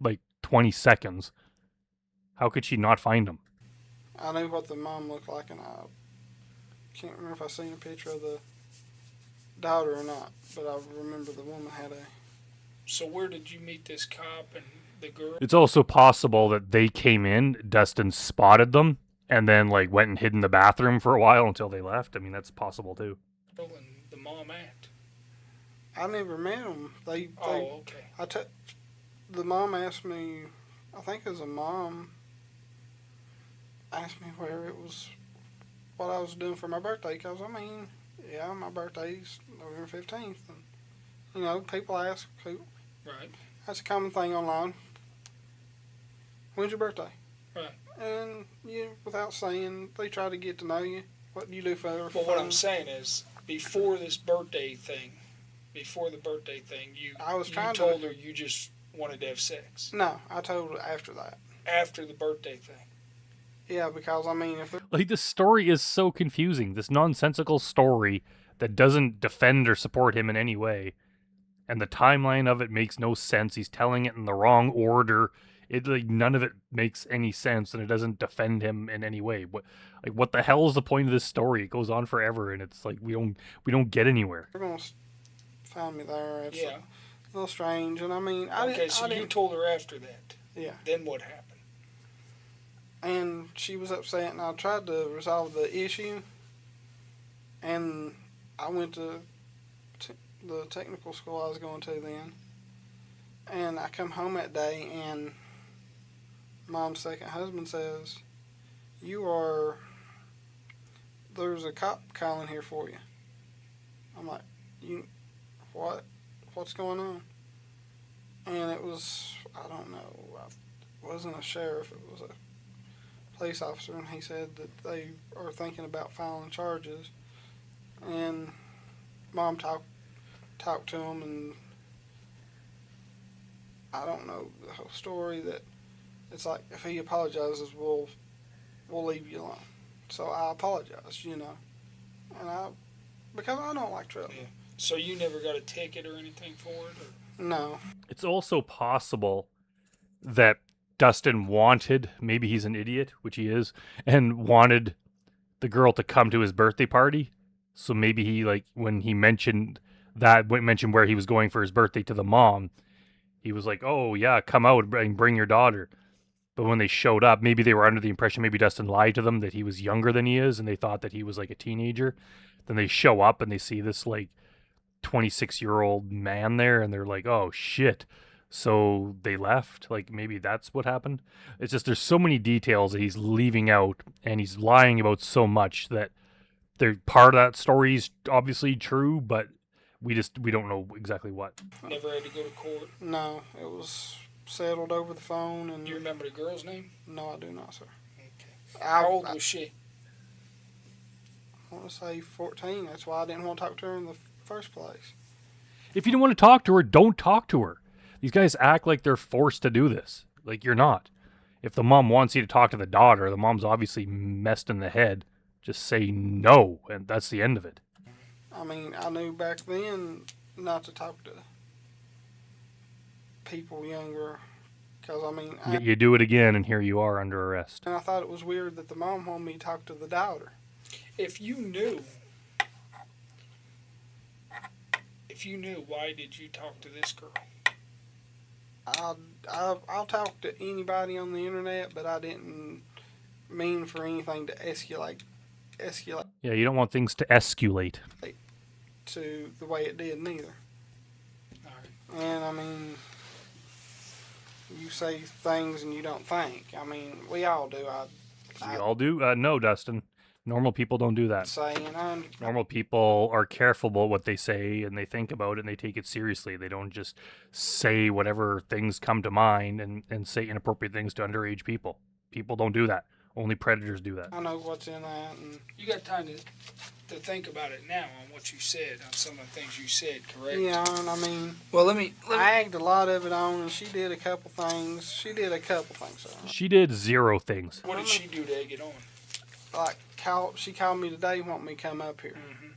A: like 20 seconds. How could she not find him?
B: I knew what the mom looked like, and I can't remember if I seen a picture of the daughter or not, but I remember the woman had a...
C: So where did you meet this cop and the girl?
A: It's also possible that they came in, Dustin spotted them, and then like went and hid in the bathroom for a while until they left. I mean, that's possible too.
C: And the mom at?
B: I never met them.
C: Oh, okay.
B: The mom asked me, I think it was a mom, asked me where it was, what I was doing for my birthday, because, I mean, yeah, my birthday's November 15th, and, you know, people ask, who,
C: Right.
B: that's a common thing online. When's your birthday?
C: Right.
B: And you, without saying, they try to get to know you. What do you do for
C: But
B: fun?
C: what I'm saying is, before the birthday thing, you told her you just wanted to have sex.
B: No, I told her after that.
C: After the birthday thing.
B: Yeah, because, I mean, if
A: Like, this story is so confusing. This nonsensical story that doesn't defend or support him in any way. And the timeline of it makes no sense. He's telling it in the wrong order. None of it makes any sense, and it doesn't defend him in any way. What the hell is the point of this story? It goes on forever, and it's like we don't get anywhere.
B: they're going to find me there, it's
C: Yeah.
B: a little strange. And, I mean,
C: You told her after that.
B: Yeah.
C: Then what happened?
B: And she was upset, and I tried to resolve the issue. And I went to the technical school I was going to then. And I come home that day, and Mom's second husband says, there's a cop calling here for you. I'm like, what? What's going on? And it was, I don't know, it wasn't a sheriff, it was a police officer, and he said that they are thinking about filing charges. And Mom talked to him, and I don't know the whole story. That it's like, if he apologizes, we'll leave you alone. So I apologized, and because I don't like trouble.
C: Yeah. So you never got a ticket or anything for it? Or?
B: No.
A: It's also possible that Dustin wanted, maybe he's an idiot, which he is, and wanted the girl to come to his birthday party. So maybe he, like, when he mentioned where he was going for his birthday to the mom, he was like, oh, yeah, come out and bring your daughter. But when they showed up, maybe they were under the impression, maybe Dustin lied to them that he was younger than he is, and they thought that he was like a teenager. Then they show up and they see this like 26-year-old man there, and they're like, oh, shit. So they left. Like, maybe that's what happened. It's just there's so many details that he's leaving out, and he's lying about so much that part of that story is obviously true, but we don't know exactly what.
C: Never had to go to court?
B: No, it was settled over the phone. And
C: do you remember the girl's name?
B: No, I do not, sir.
C: Okay. How old was she?
B: I want to say 14. That's why I didn't want to talk to her in the first place.
A: If you don't want to talk to her, don't talk to her. These guys act like they're forced to do this. Like, you're not. If the mom wants you to talk to the daughter, the mom's obviously messed in the head. Just say no, and that's the end of it.
B: I mean, I knew back then not to talk to people younger, because, I mean...
A: You do it again, and here you are under arrest.
B: And I thought it was weird that the mom wanted me to talk to the daughter.
C: If you knew, why did you talk to this girl?
B: I'll talk to anybody on the internet, but I didn't mean for anything to escalate
A: Yeah, you don't want things to escalate.
B: to the way it did neither.
C: All right.
B: And I mean, you say things and you don't think. I mean, we all do.
A: We all do? No, Dustin. Normal people don't do that.
B: Say, and
A: Normal people are careful about what they say, and they think about it, and they take it seriously. They don't just say whatever things come to mind and say inappropriate things to underage people. People don't do that. Only predators do that.
B: I know what's in that. And
C: You got time to think about it now on what you said, on some of the things you said, correct?
B: yeah, and I mean,
C: Well, let me
B: I egged a lot of it on, and she did a couple things. So
A: She did 0 things.
C: what did she do to egg it on?
B: like, she called me today, wanting me to come up here.
C: Mm-hmm.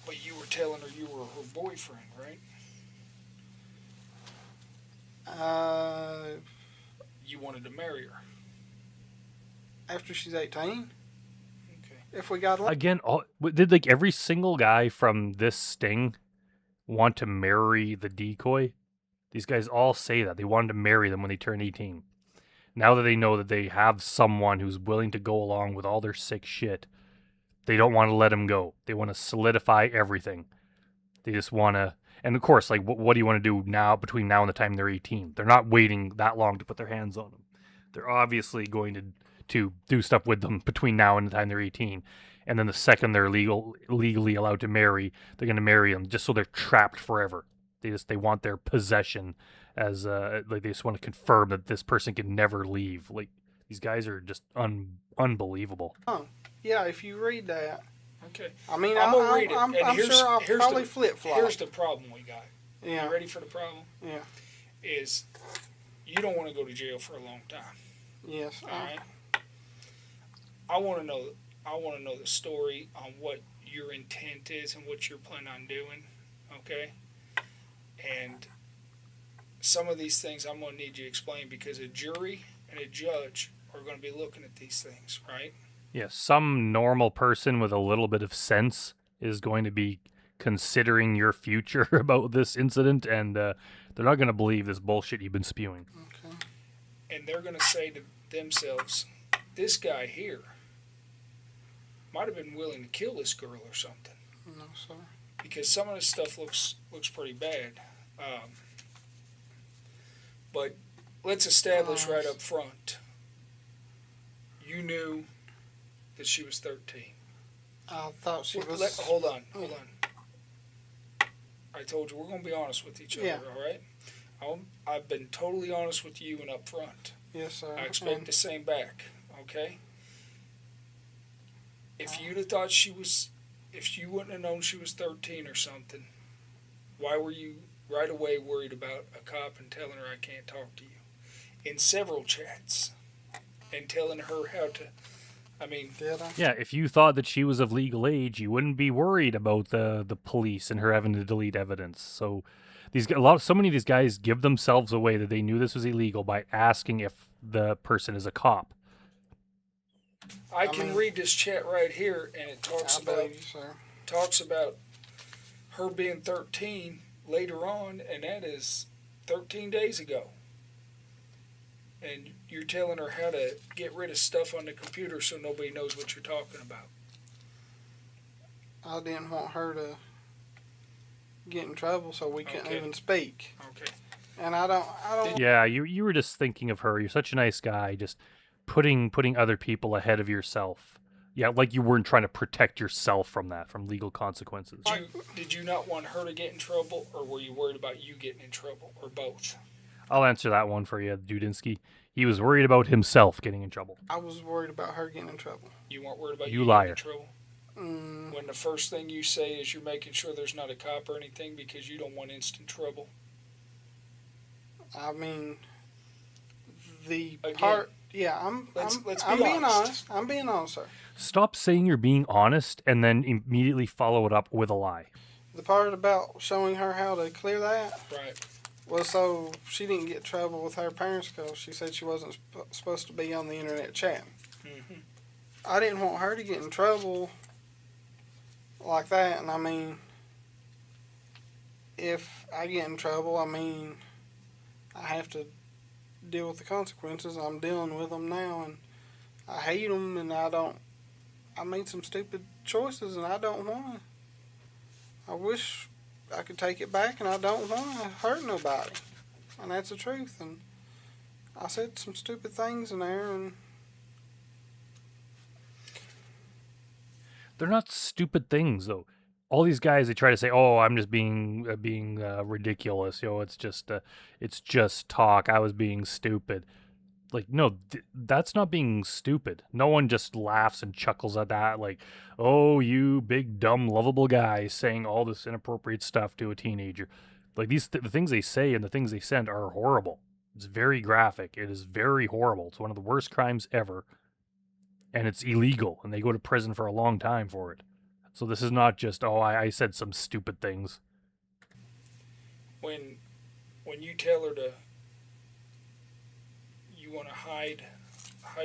C: But you were telling her you were her boyfriend, right? You wanted to marry her.
B: After she's 18,
C: Okay.
B: if we got
A: Again, did like every single guy from this sting want to marry the decoy? These guys all say that. They wanted to marry them when they turned 18. Now that they know that they have someone who's willing to go along with all their sick shit, they don't want to let him go. They want to solidify everything. They just want to... And of course, like, what do you want to do now, between now and the time they're 18? They're not waiting that long to put their hands on them. They're obviously going to do stuff with them between now and the time they're 18. And then the second they're legally allowed to marry, they're going to marry them just so they're trapped forever. They want their possession as like, they just want to confirm that this person can never leave. Like, these guys are just unbelievable.
B: yeah, if you read that,
C: Okay.
B: I mean,
C: I'm gonna read it.
B: I'm
C: and
B: sure I'll
C: here's
B: probably
C: the,
B: flip flop.
C: Here's the problem we got.
B: Yeah,
C: You ready for the problem?
B: yeah,
C: Is you don't want to go to jail for a long time.
B: yes.
C: All right. I want to know. I want to know the story on what your intent is and what you're planning on doing. Okay. And some of these things I'm going to need you to explain, because a jury and a judge are going to be looking at these things, right?
A: Yeah, some normal person with a little bit of sense is going to be considering your future about this incident, and they're not going to believe this bullshit you've been spewing.
B: Okay.
C: And they're going to say to themselves, this guy here might have been willing to kill this girl or something,
B: No, sir.
C: because some of this stuff looks pretty bad. But let's establish right up front, you knew that she was 13.
B: I thought she was.
C: Hold on. I told you we're going to be honest with each other,
B: Yeah.
C: all right? I've been totally honest with you and up front.
B: Yes, sir.
C: I expect
B: And
C: the same back, okay? If you'd have thought if you wouldn't have known she was 13 or something, why were you right away worried about a cop and telling her I can't talk to you? In several chats, and telling her how to,
B: did I?
A: Yeah, if you thought that she was of legal age, you wouldn't be worried about the police and her having to delete evidence. So so many of these guys give themselves away that they knew this was illegal by asking if the person is a cop.
C: I can read this chat right here, and it talks
B: I
C: about
B: believe you, sir.
C: her being 13 later on, and that is 13 days ago. And you're telling her how to get rid of stuff on the computer so nobody knows what you're talking about.
B: I didn't want her to get in trouble, so we couldn't
C: Okay.
B: even speak.
C: Okay.
B: And I don't.
A: Yeah, you were just thinking of her. You're such a nice guy, just putting other people ahead of yourself. Yeah, like you weren't trying to protect yourself from legal consequences.
C: Did you not want her to get in trouble, or were you worried about you getting in trouble, or both?
A: I'll answer that one for you, Dudinsky. He was worried about himself getting in trouble.
B: I was worried about her getting in trouble.
C: You weren't worried about
A: You
C: you
A: liar.
C: getting in trouble?
B: Mm,
C: When the first thing you say is you're making sure there's not a cop or anything because you don't want instant trouble.
B: I mean, the
C: Again,
B: part. Yeah,
C: let's
B: I'm
C: be
B: being
C: honest.
B: honest. I'm being honest, sir.
A: Stop saying you're being honest and then immediately follow it up with a lie.
B: The part about showing her how to clear that
C: Right.
B: was so she didn't get in trouble with her parents, because she said she wasn't supposed to be on the internet chatting.
C: Mm-hmm.
B: I didn't want her to get in trouble like that, and I mean, if I get in trouble, I mean, I have to deal with the consequences. I'm dealing with them now, and I hate them, and I made some stupid choices, and I don't want to. I wish I could take it back, and I don't want to hurt nobody. And that's the truth. And I said some stupid things in there, and
A: They're not stupid things, though. All these guys, they try to say, "Oh, I'm just being ridiculous." It's just talk. I was being stupid. Like, no, that's not being stupid. No one just laughs and chuckles at that. Like, "Oh, you big dumb lovable guy saying all this inappropriate stuff to a teenager." Like the things they say and the things they send are horrible. It's very graphic. It is very horrible. It's one of the worst crimes ever. And it's illegal, and they go to prison for a long time for it. So this is not just, oh, I said some stupid things.
C: When you tell her you want to hide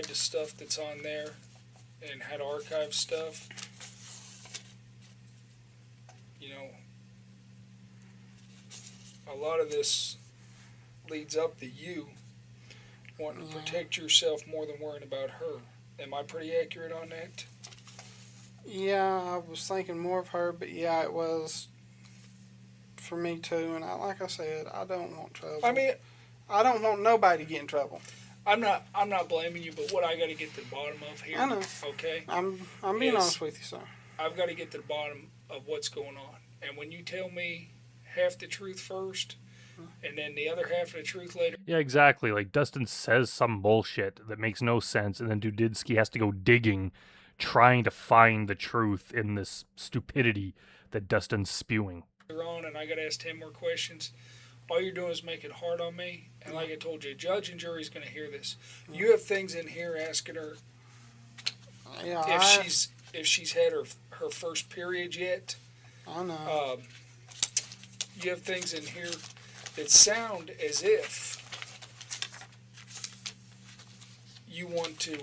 C: the stuff that's on there and how to archive stuff, a lot of this leads up to you wanting to protect yourself more than worrying about her. Am I pretty accurate on that?
B: yeah, I was thinking more of her, but yeah, it was for me too. And like I said, I don't want trouble.
C: I mean,
B: I don't want nobody to get in trouble.
C: I'm not blaming you, but what I got to get to the bottom of here,
B: I know.
C: okay?
B: I'm being honest with you, sir.
C: I've got to get to the bottom of what's going on. And when you tell me half the truth first, and then the other half of the truth later.
A: Yeah, exactly. Like, Dustin says some bullshit that makes no sense, and then Dudinsky has to go digging, trying to find the truth in this stupidity that Dustin's spewing.
C: On, and I got to ask 10 more questions. All you're doing is make it hard on me. And like I told you, judge and jury's going to hear this. You have things in here asking her if she's had her first period yet.
B: I know.
C: You have things in here that sound as if you want to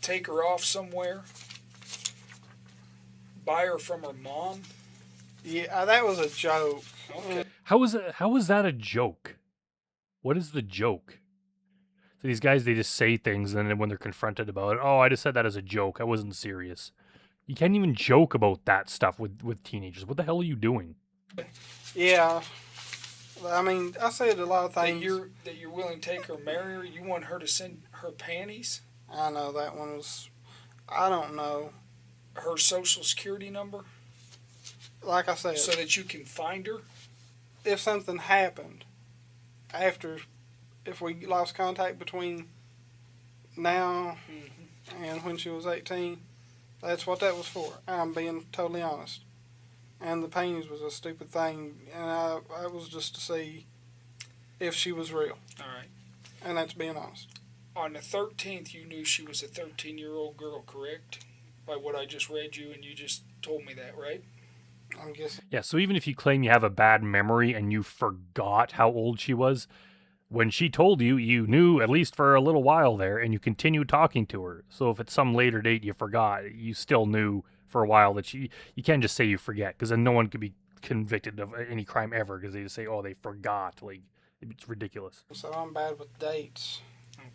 C: take her off somewhere, buy her from her mom.
B: Yeah, that was a joke.
C: Okay.
A: How was that a joke? What is the joke? So these guys, they just say things, and then when they're confronted about it, oh, I just said that as a joke. I wasn't serious. You can't even joke about that stuff with teenagers. What the hell are you doing?
B: Yeah. I mean, I said a lot of things.
C: That you're willing to take her, marry her. You want her to send her panties.
B: I know that one was. I don't know.
C: Her social security number.
B: Like I said,
C: so that you can find her.
B: If something happened if we lost contact between now and when she was 18, that's what that was for. I'm being totally honest. And the paintings was a stupid thing, and I was just to see if she was real.
C: All right.
B: And that's being honest.
C: On the 13th, you knew she was a 13-year-old girl, correct? By what I just read you, and you just told me that, right?
B: I'm guessing.
A: Yeah, so even if you claim you have a bad memory and you forgot how old she was, when she told you, you knew at least for a little while there, and you continued talking to her. So if at some later date you forgot, you still knew for a while that you can't just say you forget, because then no one could be convicted of any crime ever, because they just say, oh, they forgot. Like, it's ridiculous.
B: So I'm bad with dates.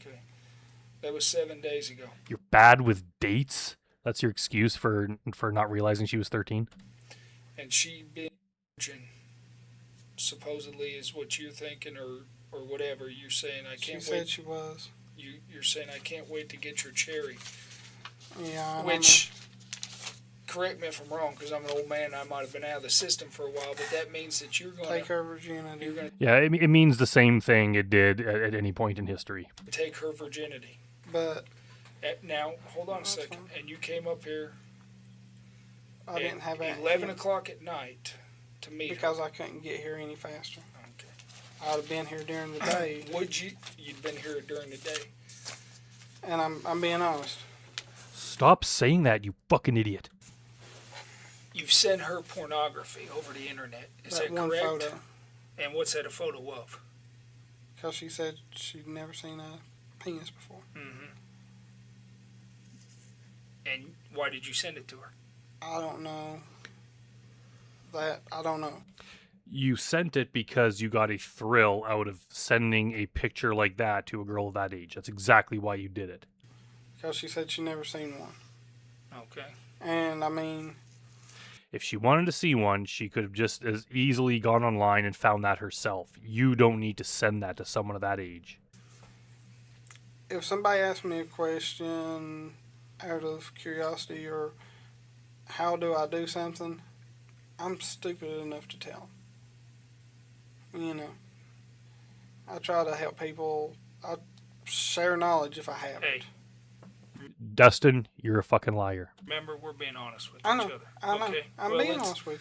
C: Okay. That was 7 days ago.
A: You're bad with dates? That's your excuse for not realizing she was 13?
C: And she being virgin, supposedly, is what you're thinking, or whatever. You're saying, I can't wait.
B: She said she was.
C: You're saying, I can't wait to get your cherry.
B: Yeah.
C: Which, correct me if I'm wrong, because I'm an old man and I might have been out of the system for a while, but that means that you're going to
B: take her virginity.
A: Yeah, it means the same thing it did at any point in history.
C: Take her virginity.
B: But
C: now, hold on a second. Fine. And you came up here.
B: I didn't have
C: 11 o'clock at night to meet
B: because
C: her.
B: I couldn't get here any faster.
C: Okay.
B: I'd have been here during the day.
C: You'd been here during the day.
B: And I'm being honest.
A: Stop saying that, you fucking idiot.
C: You've sent her pornography over the internet. Is that
B: one
C: correct?
B: Photo.
C: And what's that a photo of?
B: Because she said she'd never seen a penis before.
C: Mm-hmm. And why did you send it to her?
B: I don't know. That, I don't know.
A: You sent it because you got a thrill out of sending a picture like that to a girl of that age. That's exactly why you did it.
B: Because she said she never seen one.
C: Okay.
B: And, I mean,
A: If she wanted to see one, she could have just as easily gone online and found that herself. You don't need to send that to someone of that age.
B: if somebody asks me a question out of curiosity or how do I do something, I'm stupid enough to tell them. You know, I try to help people. I share knowledge if I have
C: Hey,
B: it.
A: Dustin, you're a fucking liar.
C: remember, we're being honest with
B: I
C: each
B: know.
C: other.
B: I know.
C: Okay.
B: I'm
C: Well,
B: being honest with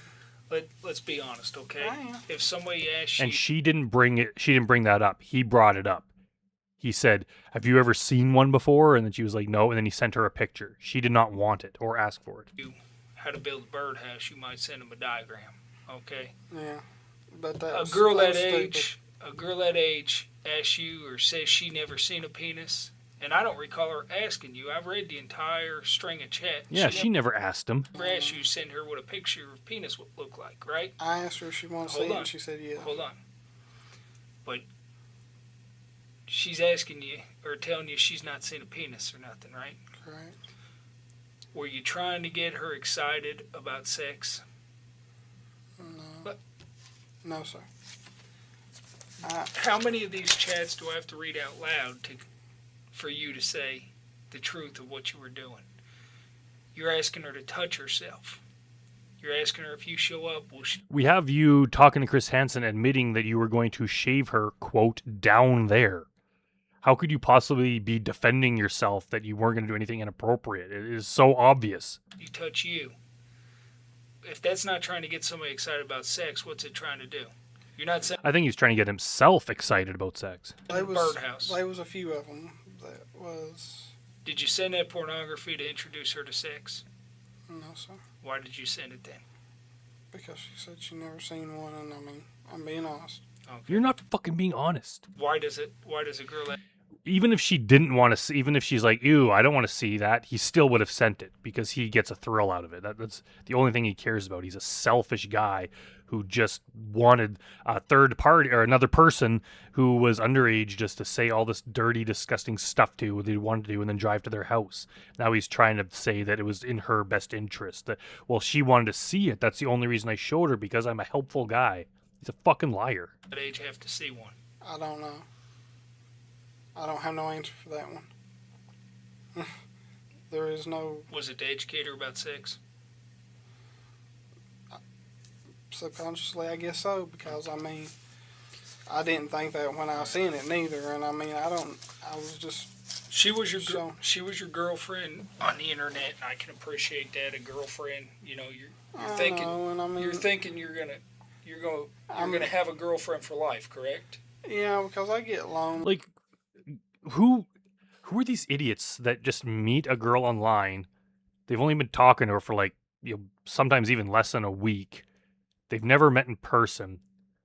C: Let's be honest, okay?
B: I am.
C: If somebody asks you,
A: And she didn't bring it. She didn't bring that up. He brought it up. He said, "Have you ever seen one before?" And then she was like, "No." And then he sent her a picture. She did not want it or ask for it.
C: how to build a birdhouse, you might send them a diagram, okay?
B: you. Yeah. But
C: A
B: that's
C: girl that
B: stupid.
C: age asks you or says she never seen a penis, and I don't recall her asking you. I've read the entire string of chat.
A: Yeah, she never asked him.
C: never asked you to send her what a picture of penis would look like, right?
B: I asked her if she wanted to see
C: Hold
B: it,
C: on.
B: and she said yeah.
C: Hold on. But she's asking you or telling you she's not seen a penis or nothing, right?
B: Correct.
C: Were you trying to get her excited about sex?
B: No.
C: But-
B: No, sir.
C: How many of these chats do I have to read out loud for you to say the truth of what you were doing? You're asking her to touch herself. You're asking her if you show up, will she?
A: We have you talking to Chris Hansen admitting that you were going to shave her, quote, down there. How could you possibly be defending yourself that you weren't going to do anything inappropriate? It is so obvious.
C: You touch you. If that's not trying to get somebody excited about sex, what's it trying to do? You're not saying
A: I think he's trying to get himself excited about sex.
B: There
C: birdhouse.
B: was a few of them that was
C: Did you send that pornography to introduce her to sex?
B: no, sir.
C: Why did you send it then?
B: Because she said she never seen one, and I mean, I'm being honest.
C: Okay.
A: You're not fucking being honest.
C: Why does a girl
A: Even if she didn't want to see, even if she's like, ew, I don't want to see that, he still would have sent it because he gets a thrill out of it. That's the only thing he cares about. He's a selfish guy who just wanted a third party or another person who was underage just to say all this dirty, disgusting stuff to that he wanted to do and then drive to their house. Now he's trying to say that it was in her best interest. That, well, she wanted to see it. That's the only reason I showed her because I'm a helpful guy. He's a fucking liar.
C: at age have to see one?
B: I don't know. I don't have no answer for that one. There is no
C: Was it to educate her about sex?
B: subconsciously, I guess so, because I mean, I didn't think that when I seen it neither, and I mean, I was just
C: She was your
B: So-
C: she was your girlfriend on the internet, and I can appreciate that. A girlfriend, you're
B: I
C: thinking
B: know, and I mean,
C: you're thinking you're gonna have a girlfriend for life, correct?
B: yeah, because I get lonely.
A: Like, who are these idiots that just meet a girl online? They've only been talking to her for like, sometimes even less than a week. They've never met in person.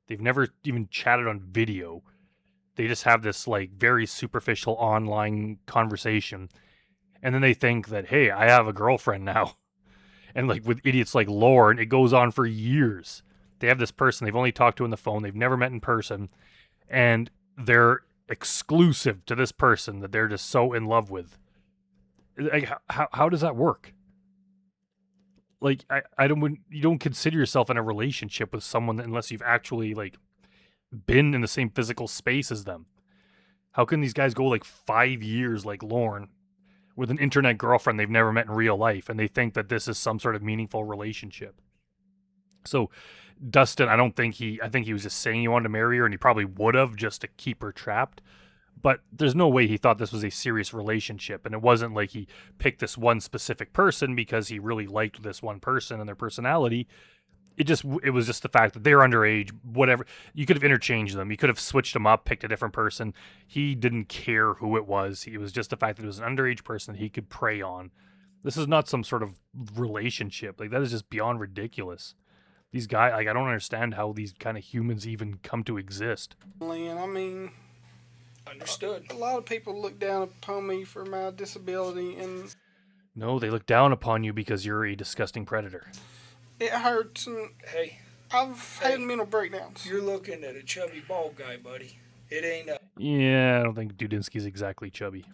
A: They've never even chatted on video. They just have this like very superficial online conversation. And then they think that, hey, I have a girlfriend now. And like with idiots like Lauren, it goes on for years. They have this person they've only talked to on the phone. They've never met in person. And they're exclusive to this person that they're just so in love with. Like, how does that work? Like, you don't consider yourself in a relationship with someone unless you've actually like been in the same physical space as them. How can these guys go like 5 years like Lauren with an internet girlfriend they've never met in real life and they think that this is some sort of meaningful relationship? So Dustin, I think he was just saying he wanted to marry her and he probably would have just to keep her trapped. But there's no way he thought this was a serious relationship. And it wasn't like he picked this one specific person because he really liked this one person and their personality. It was just the fact that they're underage, whatever. You could have interchanged them. You could have switched them up, picked a different person. He didn't care who it was. It was just the fact that it was an underage person that he could prey on. This is not some sort of relationship. Like, that is just beyond ridiculous. These guys, like, I don't understand how these kind of humans even come to exist.
B: And I mean,
C: Understood.
B: a lot of people look down upon me for my disability, and
A: No, they look down upon you because you're a disgusting predator.
B: It hurts, and
C: Hey,
B: I've had mental breakdowns.
C: you're looking at a chubby bald guy, buddy. It ain't
A: Yeah, I don't think Dudinsky's exactly chubby.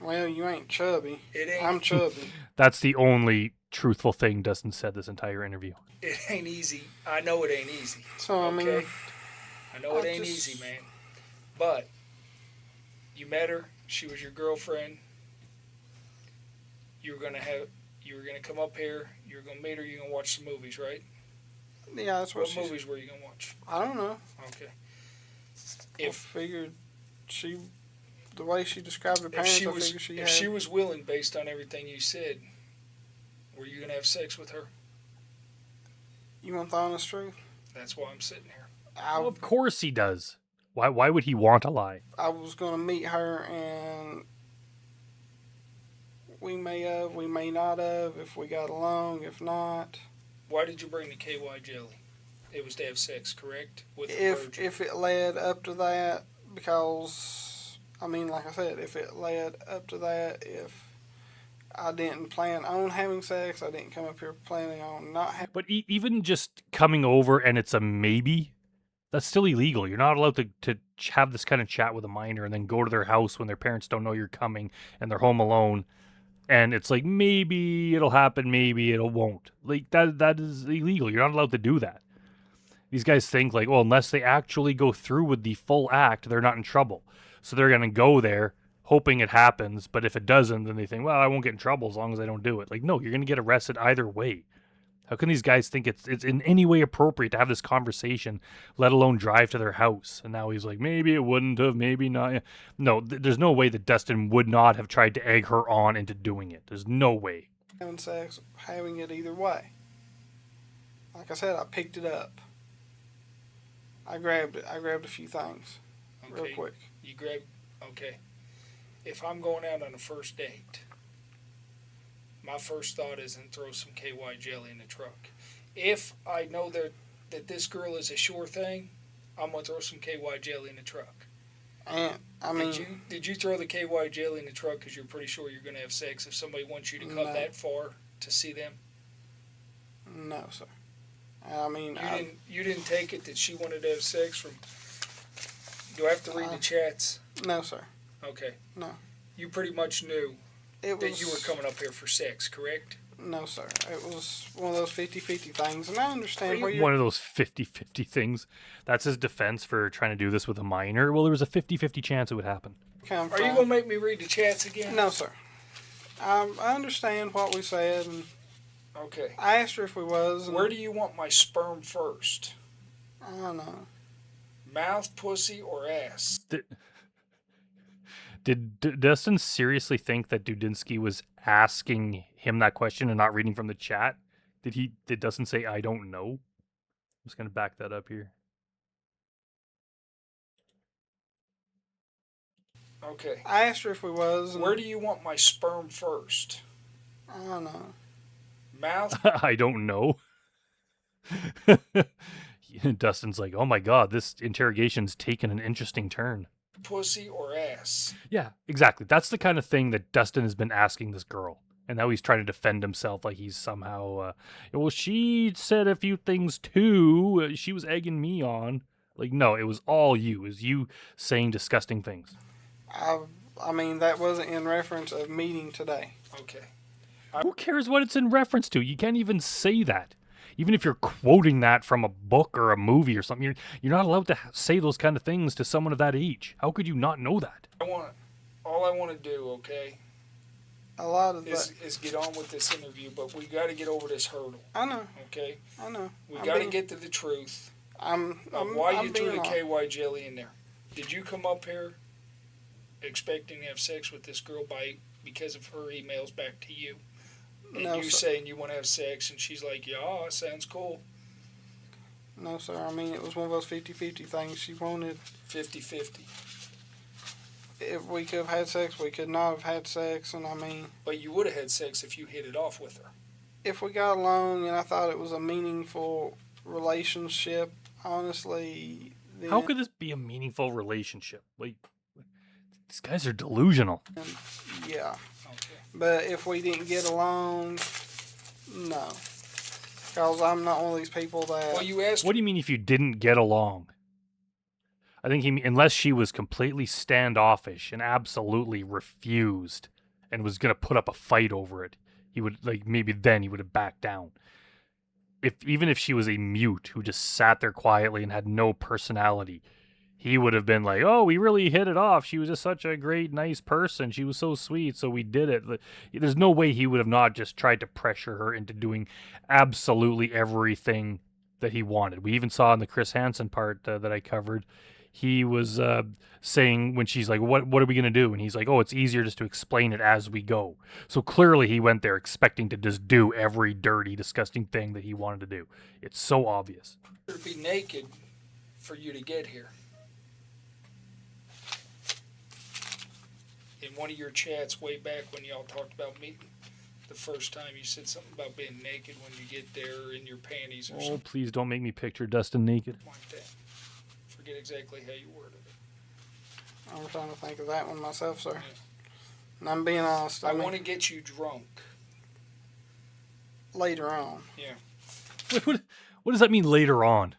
B: Well, you ain't chubby.
C: It ain't.
B: I'm chubby.
A: That's the only truthful thing Dustin said this entire interview.
C: It ain't easy. I know it ain't easy.
B: So, I mean,
C: Okay? I know it ain't easy, man. But you met her. She was your girlfriend. You were gonna come up here. You were gonna meet her. You're gonna watch some movies, right?
B: yeah, that's what
C: What
B: she said.
C: movies were you gonna watch?
B: I don't know.
C: Okay.
B: I figured the way she described her
C: If
B: parents,
C: she
B: I
C: was
B: figured
C: if she was willing, based on everything you said, were you gonna have sex with her?
B: You want the honest truth?
C: That's why I'm sitting here.
A: Well, of course he does. Why would he want to lie?
B: I was going to meet her, and we may not have, if we got along, if not.
C: Why did you bring the KY jelly? It was to have sex, correct? With the virgin.
B: If it led up to that, because, I mean, like I said, if it led up to that, if I didn't plan on having sex, I didn't come up here planning on not having.
A: But even just coming over and it's a maybe, that's still illegal. You're not allowed to have this kind of chat with a minor and then go to their house when their parents don't know you're coming and they're home alone. And it's like, maybe it'll happen, maybe it won't. Like, that is illegal. You're not allowed to do that. These guys think, like, well, unless they actually go through with the full act, they're not in trouble. So they're going to go there hoping it happens. But if it doesn't, then they think, well, I won't get in trouble as long as I don't do it. Like, no, you're going to get arrested either way. How can these guys think it's in any way appropriate to have this conversation, let alone drive to their house? And now he's like, maybe it wouldn't have, maybe not. No, there's no way that Dustin would not have tried to egg her on into doing it. There's no way.
B: Having sex, having it either way. Like I said, I picked it up. I grabbed it. I grabbed a few things real quick.
C: You grabbed. Okay. If I'm going out on a first date, my first thought isn't throw some KY jelly in the truck. If I know that this girl is a sure thing, I'm gonna throw some KY jelly in the truck.
B: And I mean,
C: did you throw the KY jelly in the truck because you're pretty sure you're gonna have sex if somebody wants you to come that far to see them?
B: No, sir. I mean,
C: you didn't take it that she wanted to have sex from. Do I have to read the chats?
B: No, sir.
C: Okay.
B: No.
C: You pretty much knew that you were coming up here for sex, correct?
B: No, sir. It was one of those 50-50 things, and I understand where you're...
A: One of those 50-50 things. That's his defense for trying to do this with a minor. Well, there was a 50-50 chance it would happen.
C: Are you going to make me read the chats again?
B: No, sir. I understand what we said, and
C: okay.
B: I asked her if we was.
C: Where do you want my sperm first?
B: I don't know.
C: Mouth, pussy, or ass?
A: Did Dustin seriously think that Dudinsky was asking him that question and not reading from the chat? Did Dustin say, I don't know? I'm just going to back that up here.
C: Okay.
B: I asked her if we was.
C: Where do you want my sperm first?
B: I don't know.
C: Mouth?
A: I don't know. Dustin's like, oh my God, this interrogation's taken an interesting turn.
C: Pussy or ass?
A: Yeah, exactly. That's the kind of thing that Dustin has been asking this girl. And now he's trying to defend himself like he's somehow, well, she said a few things too. She was egging me on. Like, no, it was all you. It was you saying disgusting things.
B: I mean, that wasn't in reference of meeting today.
C: Okay.
A: Who cares what it's in reference to? You can't even say that. Even if you're quoting that from a book or a movie or something, you're not allowed to say those kind of things to someone of that age. How could you not know that?
C: All I want to do, okay,
B: a lot of
C: is get on with this interview, but we got to get over this hurdle.
B: I know.
C: Okay?
B: I know.
C: We got to get to the truth
B: of
C: why you threw the KY jelly in there. Did you come up here expecting to have sex with this girl because of her emails back to you? And
B: no,
C: you
B: sir.
C: saying you want to have sex, and she's like, yeah, sounds cool.
B: No, sir. I mean, it was one of those 50-50 things. She wanted...
C: 50-50.
B: If we could have had sex, we could not have had sex, and I mean...
C: But you would have had sex if you hit it off with her.
B: If we got along and I thought it was a meaningful relationship, honestly... Then,
A: how could this be a meaningful relationship? Like, these guys are delusional.
B: Yeah.
C: Okay.
B: But if we didn't get along, no. Because I'm not one of these people that.
C: Well, you asked.
A: What do you mean if you didn't get along? I think unless she was completely standoffish and absolutely refused and was going to put up a fight over it, he would, like, maybe then he would have backed down. Even if she was a mute who just sat there quietly and had no personality, he would have been like, oh, we really hit it off. She was just such a great, nice person. She was so sweet, so we did it. There's no way he would have not just tried to pressure her into doing absolutely everything that he wanted. We even saw in the Chris Hansen part that I covered, he was saying when she's like, what are we going to do? And he's like, oh, it's easier just to explain it as we go. So clearly he went there expecting to just do every dirty, disgusting thing that he wanted to do. It's so obvious.
C: To be naked for you to get here. In one of your chats way back when y'all talked about meeting, the first time you said something about being naked when you get there in your panties or
A: Oh,
C: something
A: please don't make me picture Dustin naked.
C: like that. Forget exactly how you worded it.
B: I'm trying to think of that one myself, sir. And I'm being honest.
C: I want to get you drunk.
B: Later on.
C: Yeah.
A: What does that mean later on?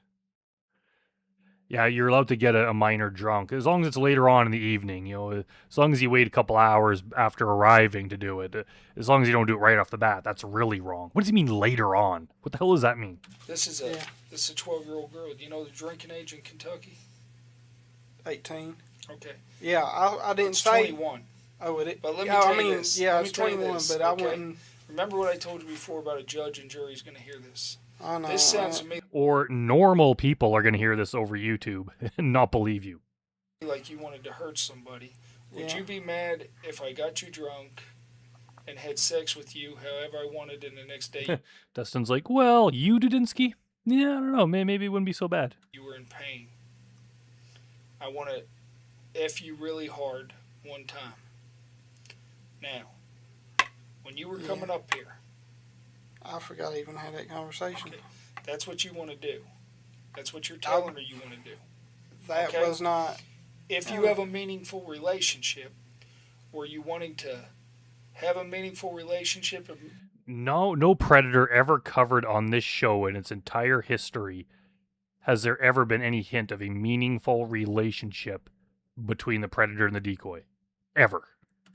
A: Yeah, you're allowed to get a minor drunk as long as it's later on in the evening. As long as you wait a couple hours after arriving to do it. As long as you don't do it right off the bat, that's really wrong. What does he mean later on? What the hell does that mean?
C: This is a 12-year-old girl. Do you know the drinking age in Kentucky?
B: 18.
C: Okay.
B: Yeah, I didn't
C: It's
B: say.
C: 21.
B: Oh, would it?
C: But let me
B: Yeah,
C: tell
B: I mean,
C: you this.
B: yeah,
C: Let
B: it's
C: me tell you
B: 21,
C: this,
B: but I
C: okay?
B: wouldn't.
C: Remember what I told you before about a judge and jury's going to hear this.
B: I know.
C: This sounds to me
A: Or normal people are going to hear this over YouTube and not believe you.
C: like you wanted to hurt somebody. Would
B: Yeah.
C: you be mad if I got you drunk and had sex with you however I wanted and the next day
A: Dustin's like, well, you, Dudinsky? Yeah, I don't know. Maybe it wouldn't be so bad.
C: you were in pain? I want to F you really hard one time. Now, when you were
B: Yeah.
C: coming up here,
B: I forgot I even had that conversation.
C: okay, that's what you want to do. That's what you're telling her you want to do.
B: That
C: Okay.
B: was not.
C: If you have a meaningful relationship, were you wanting to have a meaningful relationship?
A: No predator ever covered on this show in its entire history has there ever been any hint of a meaningful relationship between the predator and the decoy. Ever.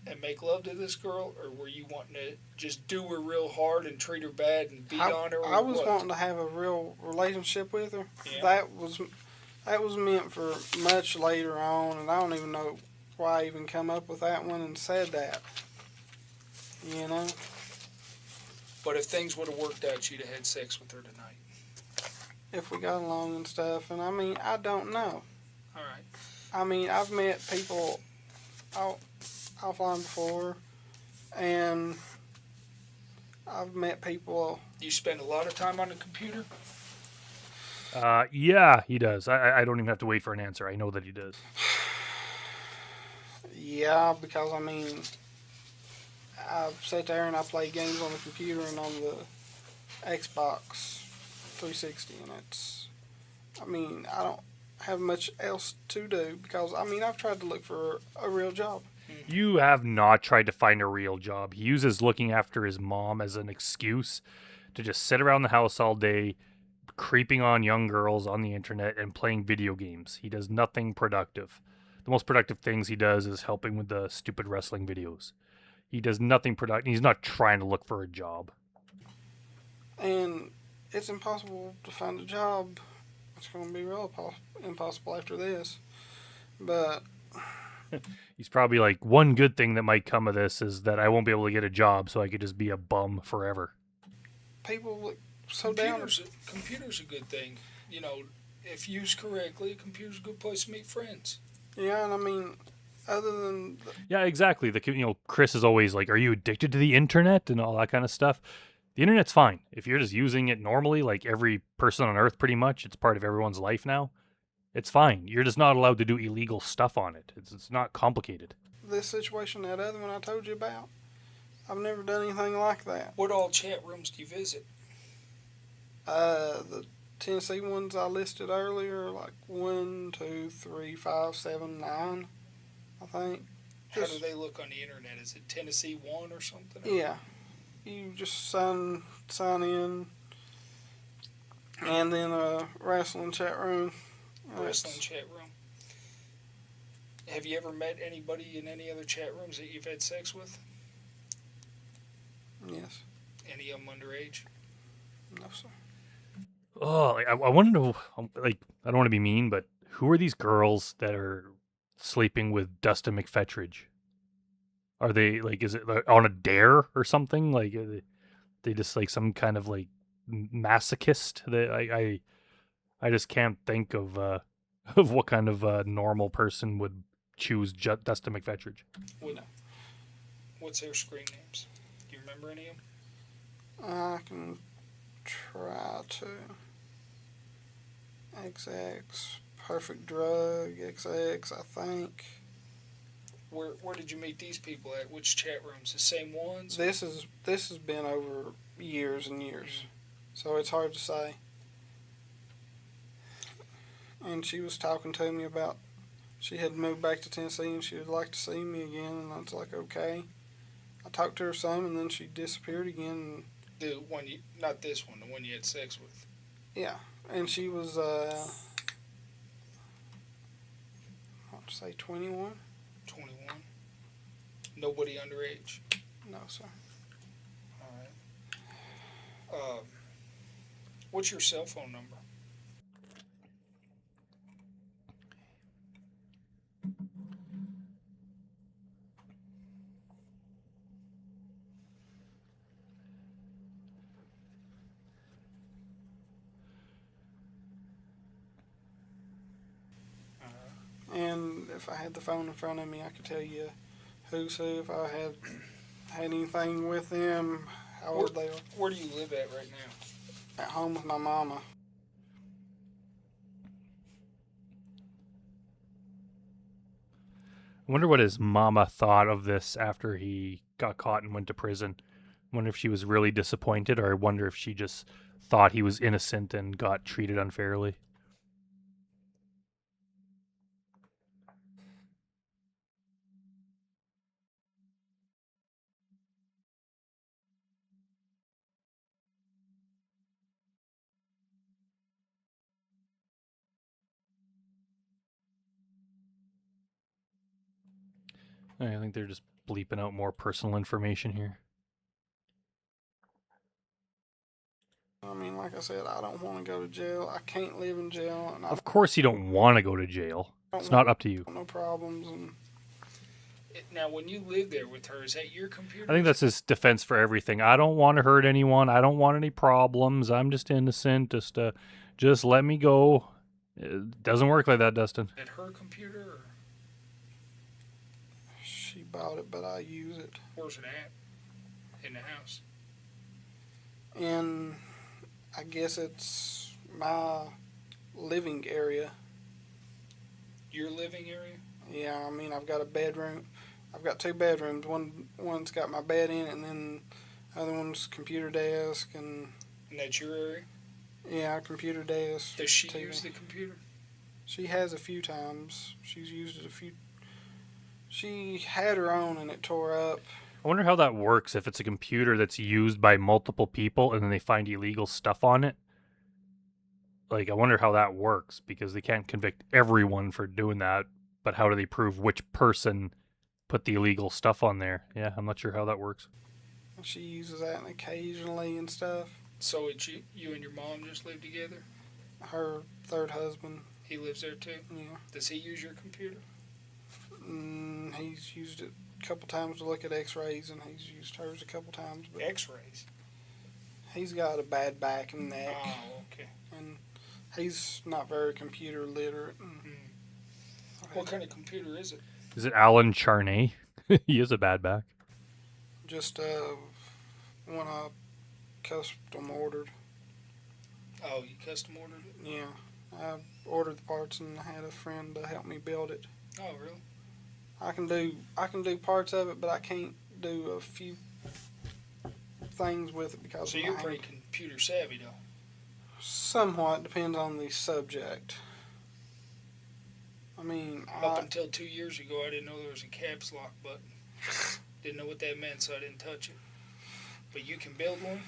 C: And make love to this girl, or were you wanting to just do her real hard and treat her bad and beat on her? Or
B: I was
C: what?
B: wanting to have a real relationship with her.
C: Yeah.
B: That was meant for much later on, and I don't even know why I even come up with that one and said that. You know?
C: But if things would have worked out, you'd have had sex with her tonight.
B: If we got along and stuff, and I mean, I don't know.
C: All right.
B: I mean, I've met people offline before, and I've met people.
C: You spend a lot of time on the computer?
A: Yeah, he does. I don't even have to wait for an answer. I know that he does.
B: Yeah, because I mean, I sit there and I play games on the computer and on the Xbox 360, and I mean, I don't have much else to do because, I mean, I've tried to look for a real job.
A: You have not tried to find a real job. He uses looking after his mom as an excuse to just sit around the house all day, creeping on young girls on the internet and playing video games. He does nothing productive. The most productive things he does is helping with the stupid wrestling videos. He does nothing productive. He's not trying to look for a job.
B: And it's impossible to find a job. It's going to be real impossible after this. But
A: He's probably like, one good thing that might come of this is that I won't be able to get a job, so I could just be a bum forever.
B: people look so down.
C: Computer's a good thing. You know, if used correctly, a computer's a good place to meet friends.
B: Yeah, and I mean, other than
A: Yeah, exactly. Chris is always like, are you addicted to the internet and all that kind of stuff? The internet's fine. If you're just using it normally, like every person on earth pretty much, it's part of everyone's life now. It's fine. You're just not allowed to do illegal stuff on it. It's not complicated.
B: this situation, that other one I told you about, I've never done anything like that.
C: What all chat rooms do you visit?
B: The Tennessee ones I listed earlier, like 1, 2, 3, 5, 7, 9, I think.
C: How do they look on the internet? Is it Tennessee 1 or something?
B: Yeah. You just sign in, And then a wrestling chat room.
C: Wrestling chat room. Have you ever met anybody in any other chat rooms that you've had sex with?
B: Yes.
C: Any of them underage?
B: No, sir.
A: Oh, I want to know. Like, I don't want to be mean, but who are these girls that are sleeping with Dustin McPhetridge? Are they like? Is it on a dare or something? Like, are they just like some kind of like masochist? That I just can't think of of what kind of normal person would choose Dustin McPhetridge.
C: What's their screen names? Do you remember any of them?
B: I can try to. XX, Perfect Drug, XX, I think.
C: Where did you meet these people at? Which chat rooms? The same ones?
B: This has been over years and years, so it's hard to say. And she was talking to me about she had moved back to Tennessee and she would like to see me again, and I was like, okay. I talked to her some, and then she disappeared again.
C: The one not this one, the one you had sex with.
B: Yeah, and she was I'd say 21.
C: 21. Nobody underage.
B: No, sir.
C: All right. What's your cell phone number?
B: And if I had the phone in front of me, I could tell you who's who, if I had anything with them, how old they are.
C: Where do you live at right now?
B: At home with my mama.
A: I wonder what his mama thought of this after he got caught and went to prison. I wonder if she was really disappointed, or I wonder if she just thought he was innocent and got treated unfairly. I think they're just bleeping out more personal information here.
B: I mean, like I said, I don't want to go to jail. I can't live in jail. And
A: Of course you don't want to go to jail. It's not up to you.
B: No problems. And
C: now, when you live there with her, is that your computer?
A: I think that's his defense for everything. I don't want to hurt anyone. I don't want any problems. I'm just innocent. Just let me go. It doesn't work like that, Dustin.
C: At her computer? Or
B: she bought it, but I use it.
C: where's it at? In the house?
B: And I guess it's my living area.
C: Your living area?
B: Yeah, I mean, I've got a bedroom. I've got two bedrooms. One's got my bed in it, and then the other one's computer desk. And
C: that's your area?
B: Yeah, computer desk.
C: Does she
B: TV.
C: use the computer?
B: She has a few times. She's used it a few. She had her own, and it tore up.
A: I wonder how that works if it's a computer that's used by multiple people and then they find illegal stuff on it. Like, I wonder how that works, because they can't convict everyone for doing that, but how do they prove which person put the illegal stuff on there? Yeah, I'm not sure how that works.
B: She uses that occasionally and stuff.
C: So it's you and your mom just live together?
B: Her third husband.
C: He lives there too?
B: Yeah.
C: Does he use your computer?
B: He's used it a couple times to look at x-rays, and he's used hers a couple times. But
C: X-rays?
B: he's got a bad back and neck.
C: Oh, okay.
B: And he's not very computer literate.
C: What kind of computer is it?
A: Is it Alan Charney? He is a bad back.
B: Just one I custom ordered.
C: Oh, you custom ordered it?
B: Yeah. I ordered the parts and I had a friend to help me build it.
C: Oh, really?
B: I can do parts of it, but I can't do a few things with it because
C: So
B: of
C: you're
B: my
C: pretty
B: hand.
C: computer savvy, though.
B: Somewhat depends on the subject. I mean,
C: Up until 2 years ago, I didn't know there was a caps lock button. Didn't know what that meant, so I didn't touch it. But you can build one?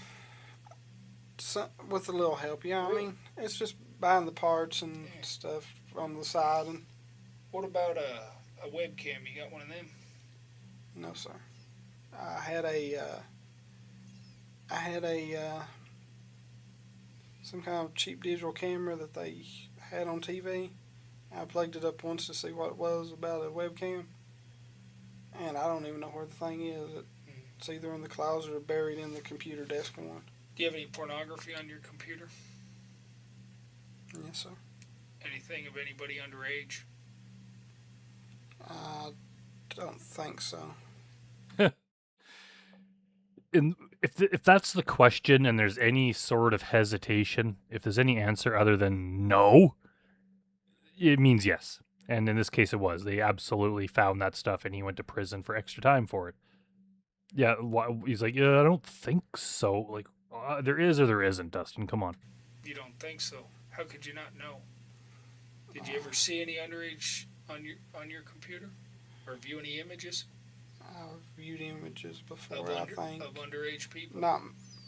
B: with a little help. Yeah, I mean, it's just buying the parts and stuff on the side. And
C: What about a webcam? You got one of them?
B: no, sir. I had a some kind of cheap digital camera that they had on TV. I plugged it up once to see what it was about a webcam, and I don't even know where the thing is. It's either in the closet or buried in the computer desk one.
C: Do you have any pornography on your computer?
B: Yes, sir.
C: Anything of anybody underage?
B: I don't think so.
A: If that's the question and there's any sort of hesitation, if there's any answer other than no, it means yes. And in this case, it was. They absolutely found that stuff, and he went to prison for extra time for it. Yeah, he's like, yeah, I don't think so. Like, there is or there isn't, Dustin. Come on.
C: You don't think so? How could you not know? Did you ever see any underage on your computer, or view any images
B: I've viewed images before,
C: of
B: I think.
C: underage people?
B: Not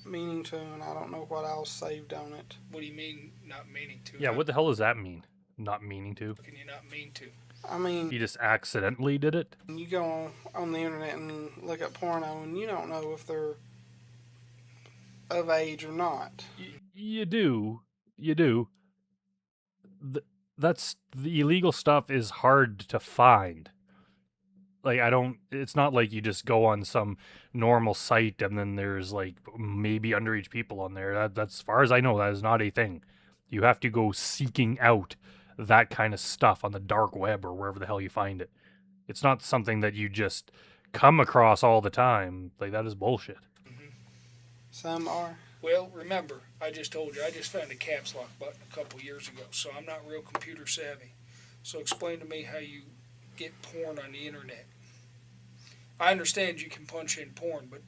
B: meaning to, and I don't know what else saved on it.
C: What do you mean not meaning to?
A: Yeah, what the hell does that mean? Not meaning to?
C: How can you not mean to?
B: I mean,
A: He just accidentally did it?
B: you go on the internet and look at porno, and you don't know if they're of age or not.
A: You do. You do. That's the illegal stuff is hard to find. Like, it's not like you just go on some normal site and then there's like maybe underage people on there. That's, as far as I know, that is not a thing. You have to go seeking out that kind of stuff on the dark web or wherever the hell you find it. It's not something that you just come across all the time. Like, that is bullshit.
B: Some are.
C: Well, remember, I just told you, I just found a caps lock button a couple years ago, so I'm not real computer savvy. So explain to me how you get porn on the internet. I understand you can punch in porn, but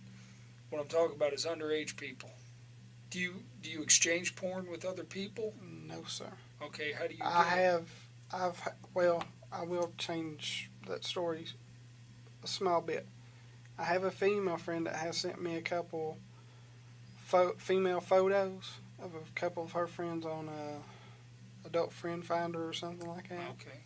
C: what I'm talking about is underage people. Do you exchange porn with other people?
B: No, sir.
C: Okay, how do you
B: I will change that story a small bit. I have a female friend that has sent me a couple female photos of a couple of her friends on Adult Friend Finder or something like that.
C: Okay.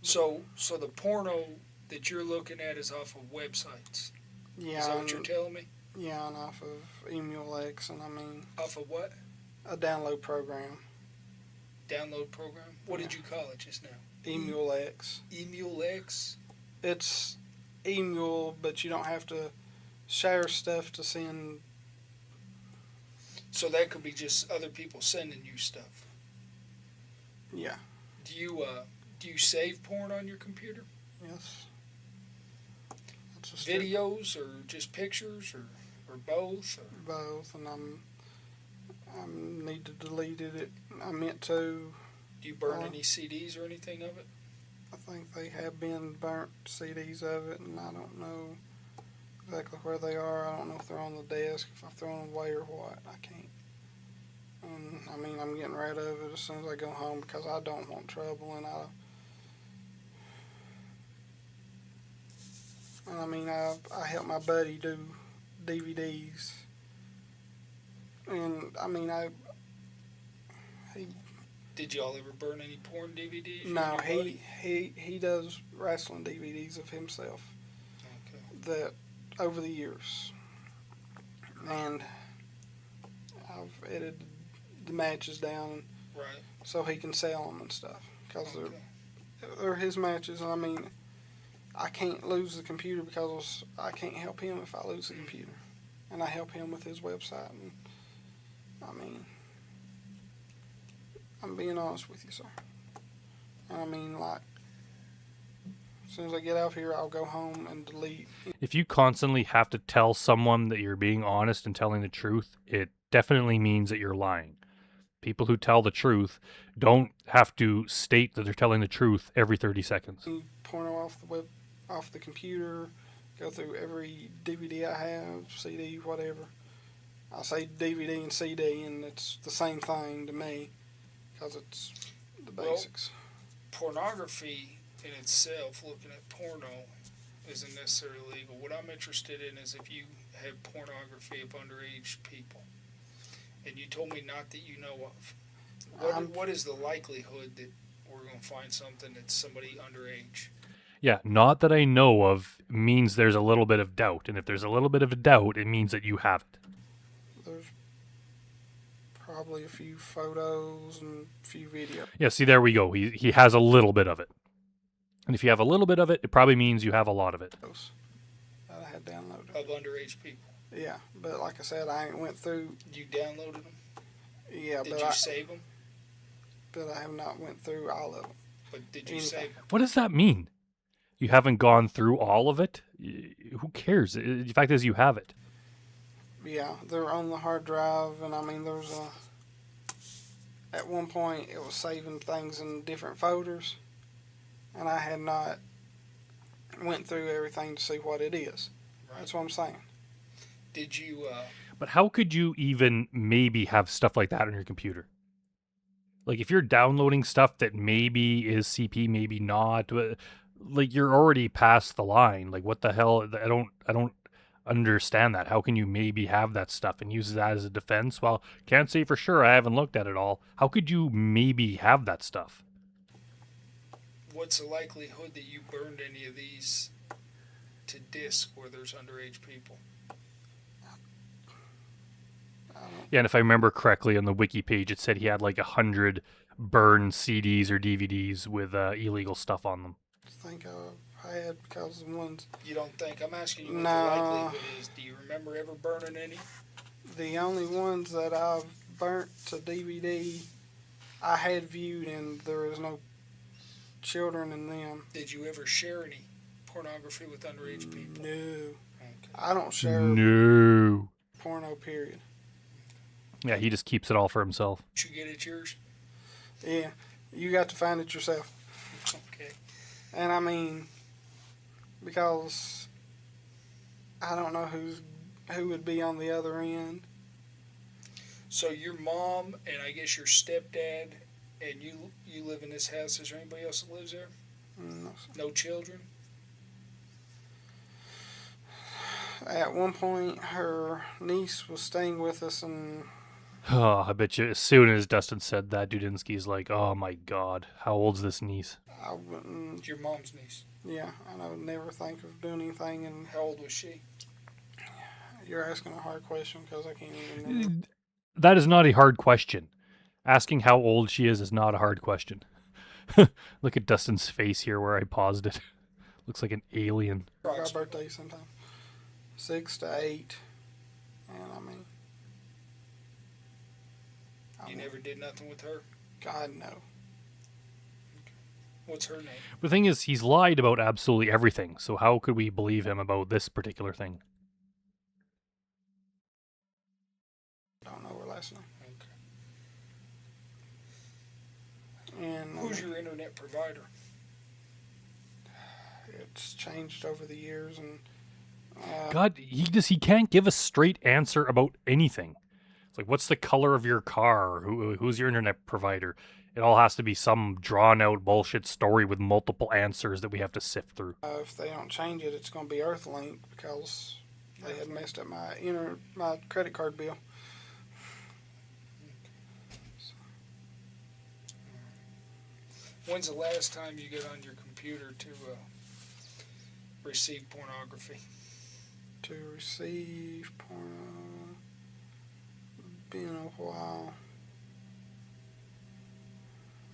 C: So the porno that you're looking at is off of websites.
B: Yeah,
C: Is that what you're telling me?
B: Yeah, and off of Emule-X, and I mean
C: Off of what?
B: a download program.
C: Download program? What did you call it just now?
B: Emule-X.
C: Emule-X?
B: It's Emule, but you don't have to share stuff to send.
C: So that could be just other people sending you stuff.
B: Yeah.
C: Do you save porn on your computer?
B: Yes.
C: Videos or just pictures or both? Or?
B: Both, and I need to delete it. I meant to.
C: Do you burn any CDs or anything of it?
B: I think they have been burnt CDs of it, and I don't know exactly where they are. I don't know if they're on the desk, if I've thrown them away or what. I can't. And I mean, I'm getting rid of it as soon as I go home because I don't want trouble, and I mean, I help my buddy do DVDs, and I mean,
C: Did y'all ever burn any porn DVDs?
B: No, he does wrestling DVDs of himself.
C: Okay.
B: That over the years, and I've edited the matches down,
C: Right.
B: so he can sell them and stuff because
C: Okay.
B: they're his matches. And I mean, I can't lose the computer because I can't help him if I lose the computer, and I help him with his website. And I mean, I'm being honest with you, sir. And I mean, like, as soon as I get out of here, I'll go home and delete.
A: If you constantly have to tell someone that you're being honest and telling the truth, it definitely means that you're lying. People who tell the truth don't have to state that they're telling the truth every 30 seconds.
B: Porno off the computer, go through every DVD I have, CD, whatever. I say DVD and CD, and it's the same thing to me because it's the basics.
C: Pornography in itself, looking at porno, isn't necessarily legal. What I'm interested in is if you have pornography of underage people. And you told me not that you know of.
B: I'm-
C: What is the likelihood that we're going to find something that's somebody underage?
A: Yeah, not that I know of means there's a little bit of doubt. And if there's a little bit of a doubt, it means that you have it.
B: There's probably a few photos and a few videos.
A: Yeah, see, there we go. He has a little bit of it. And if you have a little bit of it, it probably means you have a lot of it.
B: That I had downloaded.
C: Of underage people.
B: Yeah, but like I said, I ain't went through.
C: You downloaded them?
B: Yeah,
C: Did you save them?
B: but I have not went through all of them.
C: But did you
B: Anything.
C: save them?
A: What does that mean? You haven't gone through all of it? Who cares? The fact is, you have it.
B: Yeah, they're on the hard drive, and I mean, there's a. At one point, it was saving things in different folders, and I had not went through everything to see what it is.
C: Right.
B: That's what I'm saying.
C: Did you,
A: But how could you even maybe have stuff like that on your computer? Like, if you're downloading stuff that maybe is CP, maybe not, like, you're already past the line. Like, what the hell? I don't understand that. How can you maybe have that stuff and use that as a defense? Well, can't say for sure. I haven't looked at it all. How could you maybe have that stuff?
C: what's the likelihood that you burned any of these to disk where there's underage people?
A: Yeah, and if I remember correctly on the wiki page, it said he had like 100 burned CDs or DVDs with illegal stuff on them.
B: I think I had because the ones.
C: You don't think? I'm asking you what
B: No.
C: the likelihood is. Do you remember ever burning any?
B: The only ones that I've burnt to DVD, I had viewed, and there was no children in them.
C: Did you ever share any pornography with underage people?
B: No,
C: Okay.
B: I don't share
A: No.
B: porno. Period.
A: Yeah, he just keeps it all for himself.
C: Did you get it yours?
B: Yeah, you got to find it yourself.
C: Okay.
B: And I mean, because I don't know who would be on the other end.
C: So your mom and I guess your stepdad and you live in this house. Is there anybody else that lives there?
B: No.
C: No children?
B: At one point, her niece was staying with us, and
A: Oh, I bet you as soon as Dustin said that, Dudinsky's like, oh my god, how old's this niece?
B: I wouldn't.
C: It's your mom's niece.
B: Yeah, I would never think of doing anything. And
C: How old was she?
B: you're asking a hard question because I can't even remember.
A: That is not a hard question. Asking how old she is not a hard question. Look at Dustin's face here where I paused it. Looks like an alien.
B: Our birthday sometime. 6 to 8. And I mean,
C: You never did nothing with her?
B: God, no.
C: What's her name?
A: The thing is, he's lied about absolutely everything, so how could we believe him about this particular thing?
B: Don't know her last name.
C: Okay.
B: And
C: Who's your internet provider?
B: it's changed over the years. And
A: God, he can't give a straight answer about anything. It's like, what's the color of your car? Who's your internet provider? It all has to be some drawn out bullshit story with multiple answers that we have to sift through.
B: if they don't change it, it's going to be Earthlink because they had messed up my credit card bill.
C: When's the last time you got on your computer to receive pornography?
B: To receive porno, been a while,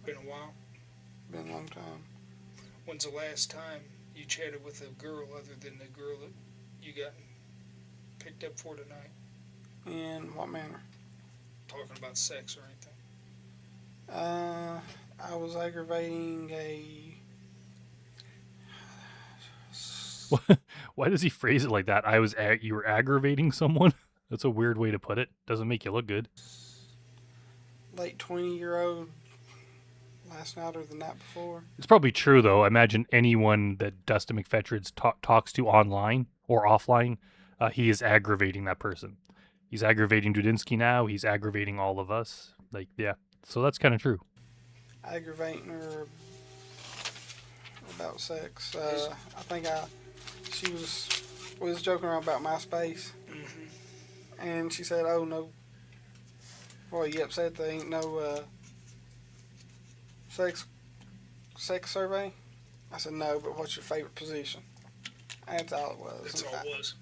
C: Been a while.
B: been a long time.
C: When's the last time you chatted with a girl other than the girl that you got picked up for tonight?
B: In what manner?
C: Talking about sex or anything?
B: I was aggravating a.
A: Why does he phrase it like that? You were aggravating someone? That's a weird way to put it. Doesn't make you look good.
B: Late 20-year-old last night or the night before.
A: It's probably true, though. I imagine anyone that Dustin McPhetridge talks to online or offline, he is aggravating that person. He's aggravating Dudinsky now. He's aggravating all of us. Like, yeah. So that's kind of true.
B: Aggravating her about sex. I think she was joking around about MySpace,
C: Mm-hmm.
B: and she said, "Oh no, Well, you upset there ain't no sex survey? I said, no, but what's your favorite position? That's all it was.
C: That's all it was.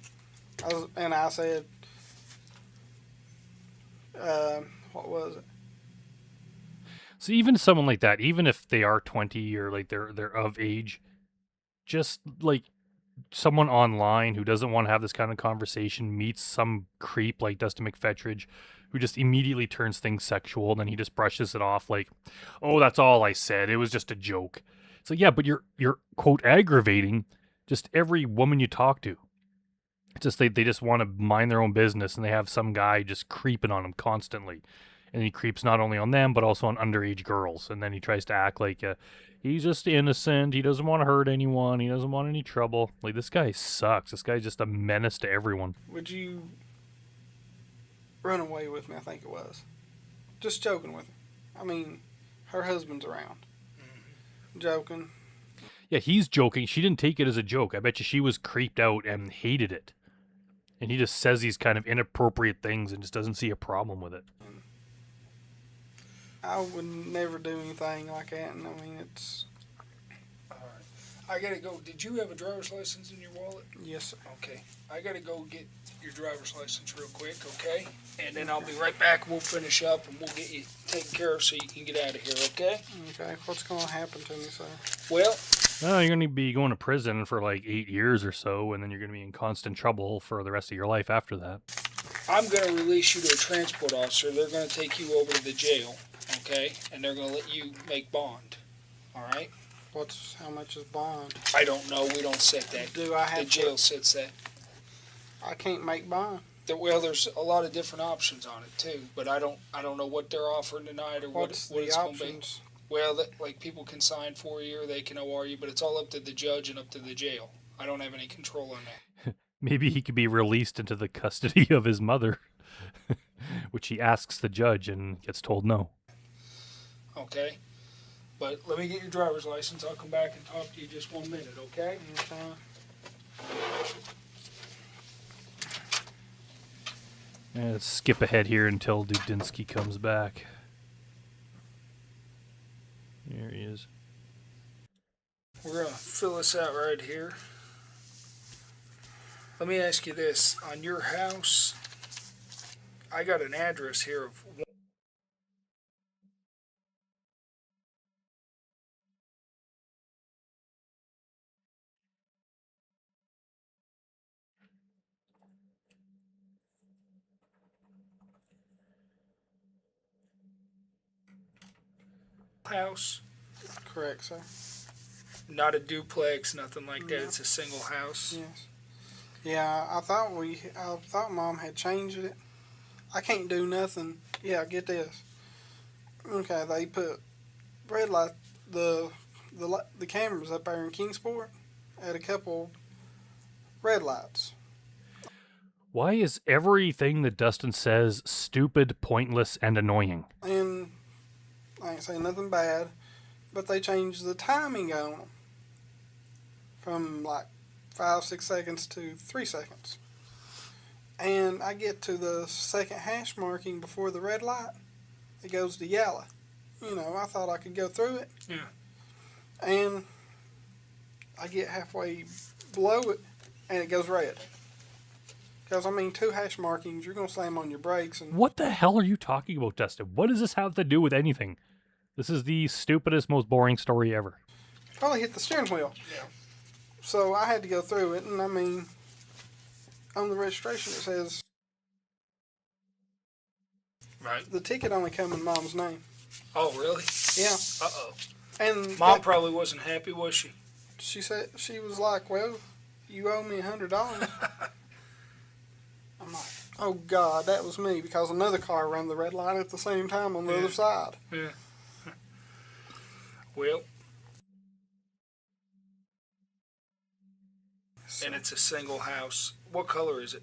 B: I said, what was it?
A: So even someone like that, even if they are 20 or like they're of age, just like someone online who doesn't want to have this kind of conversation meets some creep like Dustin McPhetridge who just immediately turns things sexual and then he just brushes it off like, oh, that's all I said. It was just a joke. So yeah, but you're quote aggravating just every woman you talk to. It's just they just want to mind their own business and they have some guy just creeping on them constantly. And he creeps not only on them but also on underage girls. And then he tries to act like he's just innocent. He doesn't want to hurt anyone. He doesn't want any trouble. Like, this guy sucks. This guy's just a menace to everyone.
B: Would you run away with me? I think it was. Just joking with her. I mean, her husband's around. Joking.
A: Yeah, he's joking. She didn't take it as a joke. I bet you she was creeped out and hated it. And he just says these kind of inappropriate things and just doesn't see a problem with it.
B: I would never do anything like that, and I mean, it's...
C: All right. I gotta go. Did you have a driver's license in your wallet?
B: Yes, sir.
C: Okay. I gotta go get your driver's license real quick, okay? And then I'll be right back. We'll finish up and we'll get you taken care of so you can get out of here, okay?
B: Okay, what's going to happen to me, sir?
C: Well,
A: Oh, you're going to be going to prison for like 8 years or so, and then you're going to be in constant trouble for the rest of your life after that.
C: I'm gonna release you to a transport officer. They're gonna take you over to the jail, okay? And they're gonna let you make bond, all right?
B: How much is bond?
C: I don't know. We don't set that.
B: Do I have
C: The jail sets that.
B: I can't make bond.
C: Well, there's a lot of different options on it too, but I don't know what they're offering tonight or what
B: What's
C: it's
B: the
C: going to be.
B: options?
C: Well, like people can sign for you or they can OR you, but it's all up to the judge and up to the jail. I don't have any control on that.
A: Maybe he could be released into the custody of his mother, which he asks the judge and gets told no.
C: Okay? But let me get your driver's license. I'll come back and talk to you just 1 minute, okay?
A: Let's skip ahead here until Dudinsky comes back. There he is.
C: We're going to fill this out right here. Let me ask you this. On your house, I got an address here of house,
B: Correct, sir.
C: not a duplex, nothing like that.
B: No.
C: It's a single house.
B: Yes. Yeah, I thought Mom had changed it. I can't do nothing. Yeah, get this. Okay, they put red light the cameras up there in Kingsport at a couple red lights.
A: Why is everything that Dustin says stupid, pointless, and annoying?
B: And I ain't saying nothing bad, but they changed the timing on them from like 5-6 seconds to 3 seconds. And I get to the second hash marking before the red light, it goes to yellow. You know, I thought I could go through it.
C: Yeah.
B: And I get halfway below it, and it goes red. Because, I mean, 2 hash markings, you're going to slam on your brakes. And
A: What the hell are you talking about, Dustin? What does this have to do with anything? This is the stupidest, most boring story ever.
B: probably hit the steering wheel.
C: Yeah.
B: So I had to go through it, and I mean, on the registration it says
C: Right.
B: the ticket only come in Mom's name.
C: Oh, really?
B: Yeah.
C: Uh-oh.
B: And
C: Mom probably wasn't happy, was she?
B: she said, she was like, well, you owe me $100. I'm like, oh God, that was me, because another car ran the red light at the same time on the
C: Yeah.
B: other side.
C: Yeah. Well, and it's a single house. What color is it?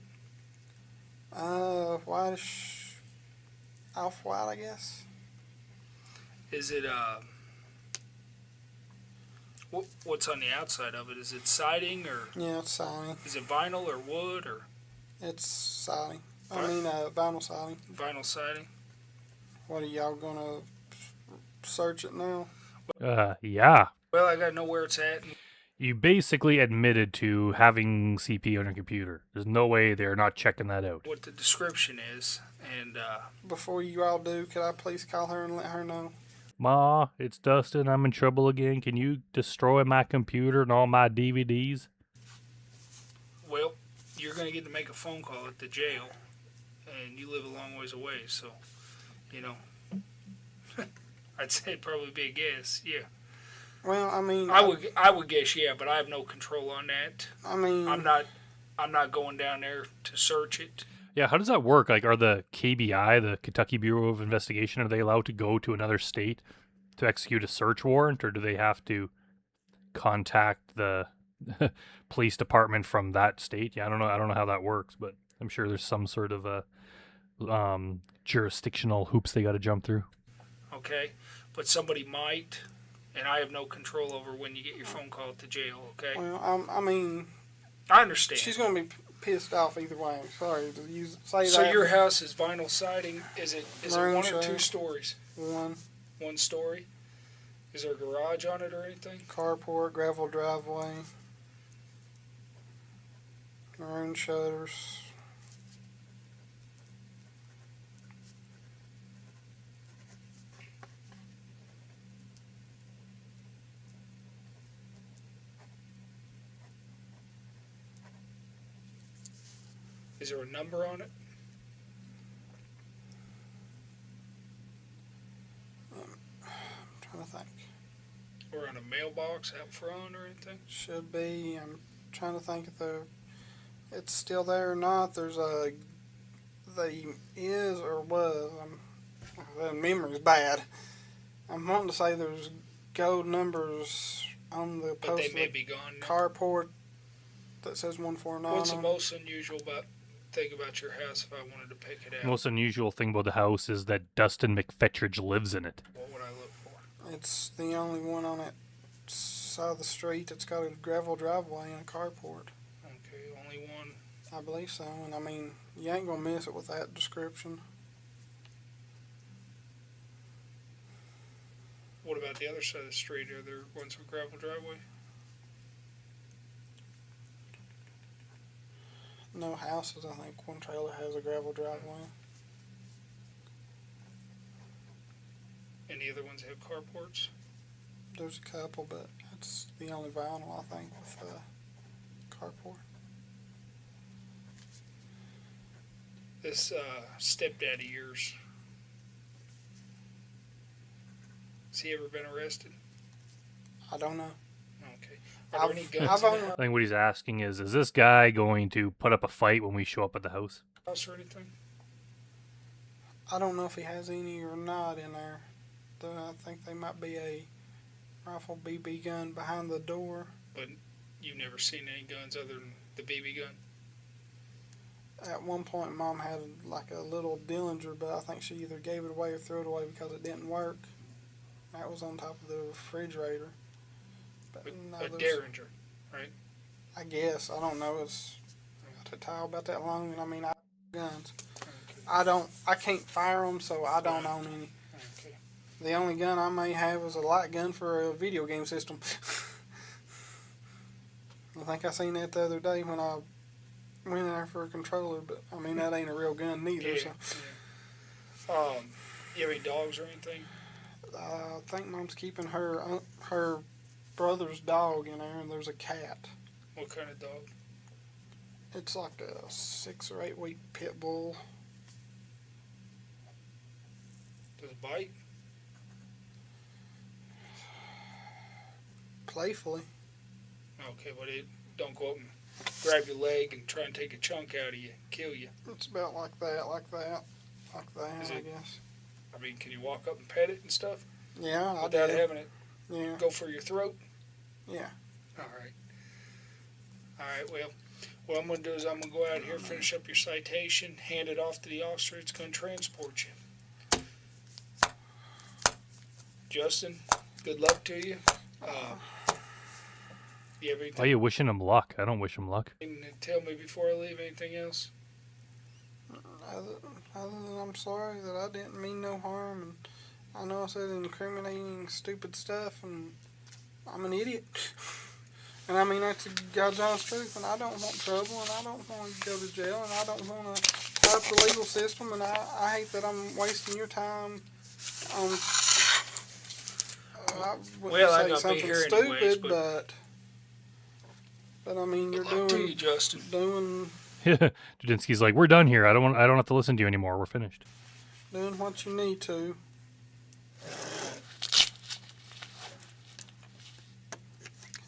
B: Whitish, off-white, I guess.
C: Is it, what's on the outside of it? Is it siding or
B: Yeah, it's siding.
C: is it vinyl or wood or
B: It's siding. I mean, vinyl siding.
C: vinyl siding?
B: What are y'all gonna search it now?
A: Yeah.
C: Well, I gotta know where it's at.
A: You basically admitted to having CP on your computer. There's no way they're not checking that out.
C: What the description is, and
B: Before you all do, could I please call her and let her know?
A: Ma, it's Dustin. I'm in trouble again. Can you destroy my computer and all my DVDs?
C: well, you're gonna get to make a phone call at the jail, and you live a long ways away, so you know. I'd say it'd probably be a guess. Yeah,
B: Well, I mean,
C: I would guess yeah, but I have no control on that.
B: I mean,
C: I'm not going down there to search it.
A: Yeah, how does that work? Like, are the KBI, the Kentucky Bureau of Investigation, are they allowed to go to another state to execute a search warrant, or do they have to contact the police department from that state? Yeah, I don't know. I don't know how that works, but I'm sure there's some sort of a jurisdictional hoops they got to jump through.
C: Okay, but somebody might, and I have no control over when you get your phone call at the jail. Okay,
B: well, I mean,
C: I understand.
B: she's gonna be pissed off either way. Sorry to say
C: So
B: that.
C: your house is vinyl siding. Is it
B: Maroon
C: one or
B: shade.
C: 2 stories?
B: One
C: story. Is there a garage on it or anything?
B: carport, gravel driveway, maroon shutters.
C: Is there a number on it?
B: I'm trying to think.
C: Or on a mailbox out front or anything?
B: Should be. I'm trying to think if it's still there or not. There's a they is or was. The memory's bad. I'm wanting to say there's gold numbers on the
C: But
B: post
C: they
B: of
C: may
B: the
C: be gone now.
B: carport that says 149.
C: What's the
B: on it.
C: most unusual thing about your house if I wanted to pick it out?
A: The most unusual thing about the house is that Dustin McPhetridge lives in it.
C: What would I look for?
B: It's the only one on that side of the street that's got a gravel driveway and a carport.
C: Okay, only one.
B: I believe so. And I mean, you ain't gonna miss it with that description.
C: What about the other side of the street? Are there ones with gravel driveway?
B: No houses. I think one trailer has a gravel driveway.
C: Any other ones have carports?
B: There's a couple, but that's the only vinyl I think with carport.
C: This stepdad of yours, has he ever been arrested?
B: I don't know.
C: Okay. Are there any guns
B: I've
C: in
B: only-
C: the
A: I think what he's asking is this guy going to put up a fight when we show up at the house?
C: house or anything?
B: I don't know if he has any or not in there. I think they might be a rifle BB gun behind the door.
C: But you've never seen any guns other than the BB gun?
B: At one point, Mom had like a little Dillinger, but I think she either gave it away or threw it away because it didn't work. That was on top of the refrigerator. But no,
C: A
B: there's-
C: Derringer.
B: I guess. I don't know. It's a tile about that long, and I mean, I guns.
C: Okay.
B: I can't fire them, so I don't own any.
C: Okay.
B: The only gun I may have is a light gun for a video game system. I think I seen that the other day when I went in there for a controller, but I mean, that ain't a real gun neither.
C: Yeah.
B: So
C: You have any dogs or anything?
B: I think Mom's keeping her brother's dog in there, and there's a cat.
C: What kind of dog?
B: It's like a 6 or 8 week pit bull.
C: Does it bite?
B: Playfully.
C: Okay, but it don't go up and grab your leg and try and take a chunk out of you, kill you.
B: It's about like that,
C: Is
B: I
C: it-
B: guess.
C: I mean, can you walk up and pet it and stuff
B: Yeah, I
C: without
B: did.
C: having it
B: Yeah,
C: go for your throat?
B: yeah.
C: All right. All right, well, what I'm going to do is I'm going to go out here, finish up your citation, hand it off to the officer that's going to transport you. Justin, good luck to you. You have
A: Why are
C: anything
A: you wishing him luck? I don't wish him luck.
C: to tell me before I leave? Anything else?
B: Other than I'm sorry that I didn't mean no harm, and I know I said incriminating, stupid stuff, and I'm an idiot. And I mean, that's God's honest truth, and I don't want trouble, and I don't want to go to jail, and I don't want to fight the legal system, and I hate that I'm wasting your time on, I wouldn't
C: I
B: say
C: gotta be
B: something
C: here
B: stupid,
C: anyways,
B: but I mean, you're
C: Good luck to you,
B: doing,
C: Justin.
A: Dudinsky's like, we're done here. I don't have to listen to you anymore. We're finished.
B: doing what you need to.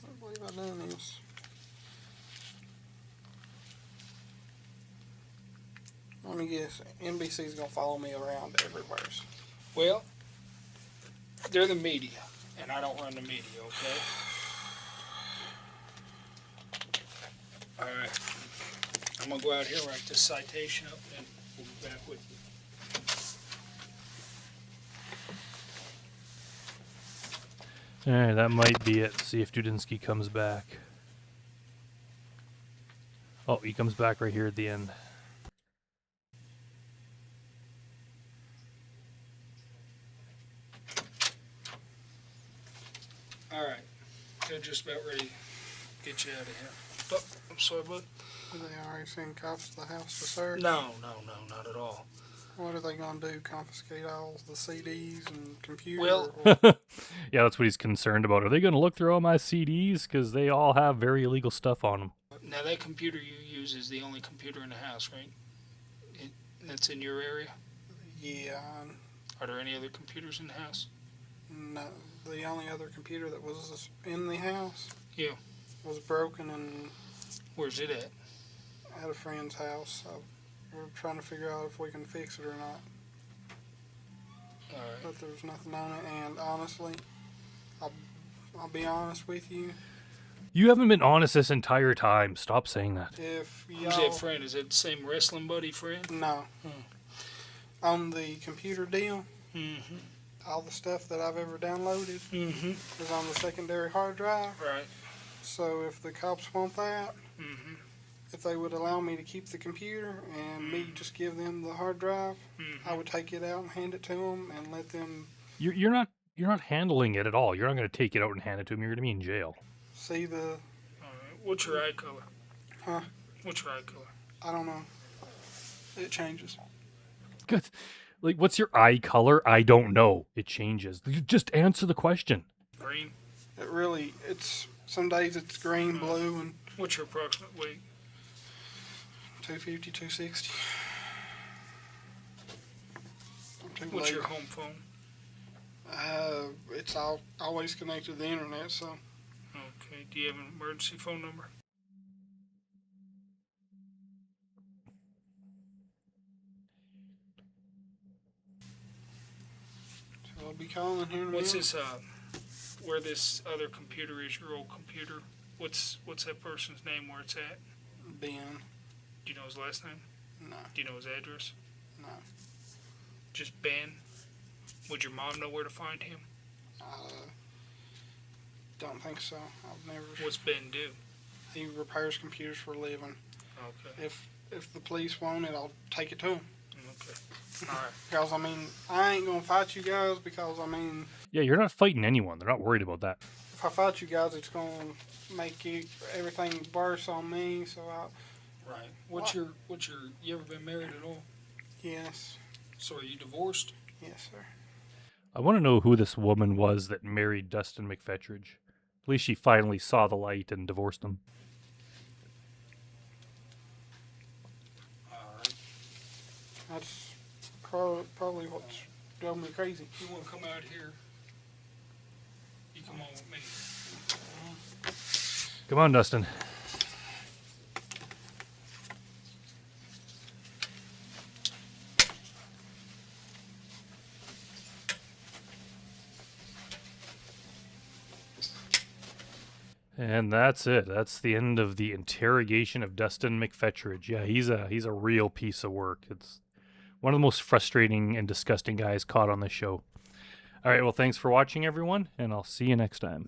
B: Can't believe I done this. Let me guess, NBC's gonna follow me around everywhere.
C: Well, they're the media, and I don't run the media, okay? All right. I'm going to go out here, write this citation up, and we'll be back with you.
A: All right, that might be it. See if Dudinsky comes back. Oh, he comes back right here at the end.
C: All right. They're just about ready to get you out of here. Oh, I'm sorry, bud.
B: Do they already send cops to the house to search?
C: No, not at all.
B: What are they gonna do? Confiscate all the CDs and computers?
C: Well-
A: Yeah, that's what he's concerned about. Are they going to look through all my CDs? Because they all have very illegal stuff on them.
C: Now, that computer you use is the only computer in the house, right? That's in your area?
B: Yeah.
C: Are there any other computers in the house?
B: No, the only other computer that was in the house.
C: Yeah.
B: Was broken and
C: Where's it at?
B: at a friend's house. So we're trying to figure out if we can fix it or not.
C: All right.
B: But there's nothing on it, and honestly, I'll be honest with you.
A: You haven't been honest this entire time. Stop saying that.
B: If
C: Who's
B: y'all
C: that friend? Is it the same wrestling buddy friend?
B: no, on the computer deal,
C: Mm-hmm.
B: all the stuff that I've ever downloaded
C: Mm-hmm.
B: is on the secondary hard drive.
C: Right.
B: So if the cops want that,
C: Mm-hmm.
B: if they would allow me to keep the computer and me just give them the hard drive,
C: Mm-hmm.
B: I would take it out and hand it to them and let them
A: You're not handling it at all. You're not going to take it out and hand it to him. You're going to be in jail.
B: see the.
C: All right. What's your eye color?
B: Huh?
C: What's your eye color?
B: I don't know. It changes.
A: Good. Like, what's your eye color? I don't know. It changes. You just answer the question.
C: Green.
B: It really. It's some days it's green, blue, and
C: What's your approximate weight?
B: 250, 260. I'm too
C: What's
B: late.
C: your home phone?
B: It's always connected to the internet, so
C: Okay. Do you have an emergency phone number?
B: I'll be calling here in a
C: What's
B: minute.
C: this? Where this other computer is? Your old computer. What's that person's name? Where it's at?
B: Ben.
C: Do you know his last name?
B: No,
C: Do you know his address?
B: no.
C: Just Ben. Would your mom know where to find him?
B: Don't think so. I've never.
C: What's Ben do?
B: He repairs computers for a living.
C: Okay.
B: If the police want it, I'll take it to him.
C: Okay. All right.
B: Because I mean, I ain't gonna fight you guys because I mean,
A: Yeah, you're not fighting anyone. They're not worried about that.
B: if I fight you guys, it's gonna make everything worse on me. So
C: Right. What's your? You ever been married at all?
B: yes,
C: So are you divorced?
B: yes, sir.
A: I want to know who this woman was that married Dustin McPhetridge. At least she finally saw the light and divorced him.
C: All right.
B: That's probably what's drove me crazy.
C: You want to come out here? You come on with me.
A: Come on, Dustin. And that's it. That's the end of the interrogation of Dustin McPhetridge. Yeah, he's a real piece of work. It's one of the most frustrating and disgusting guys caught on this show. All right, well, thanks for watching, everyone, and I'll see you next time.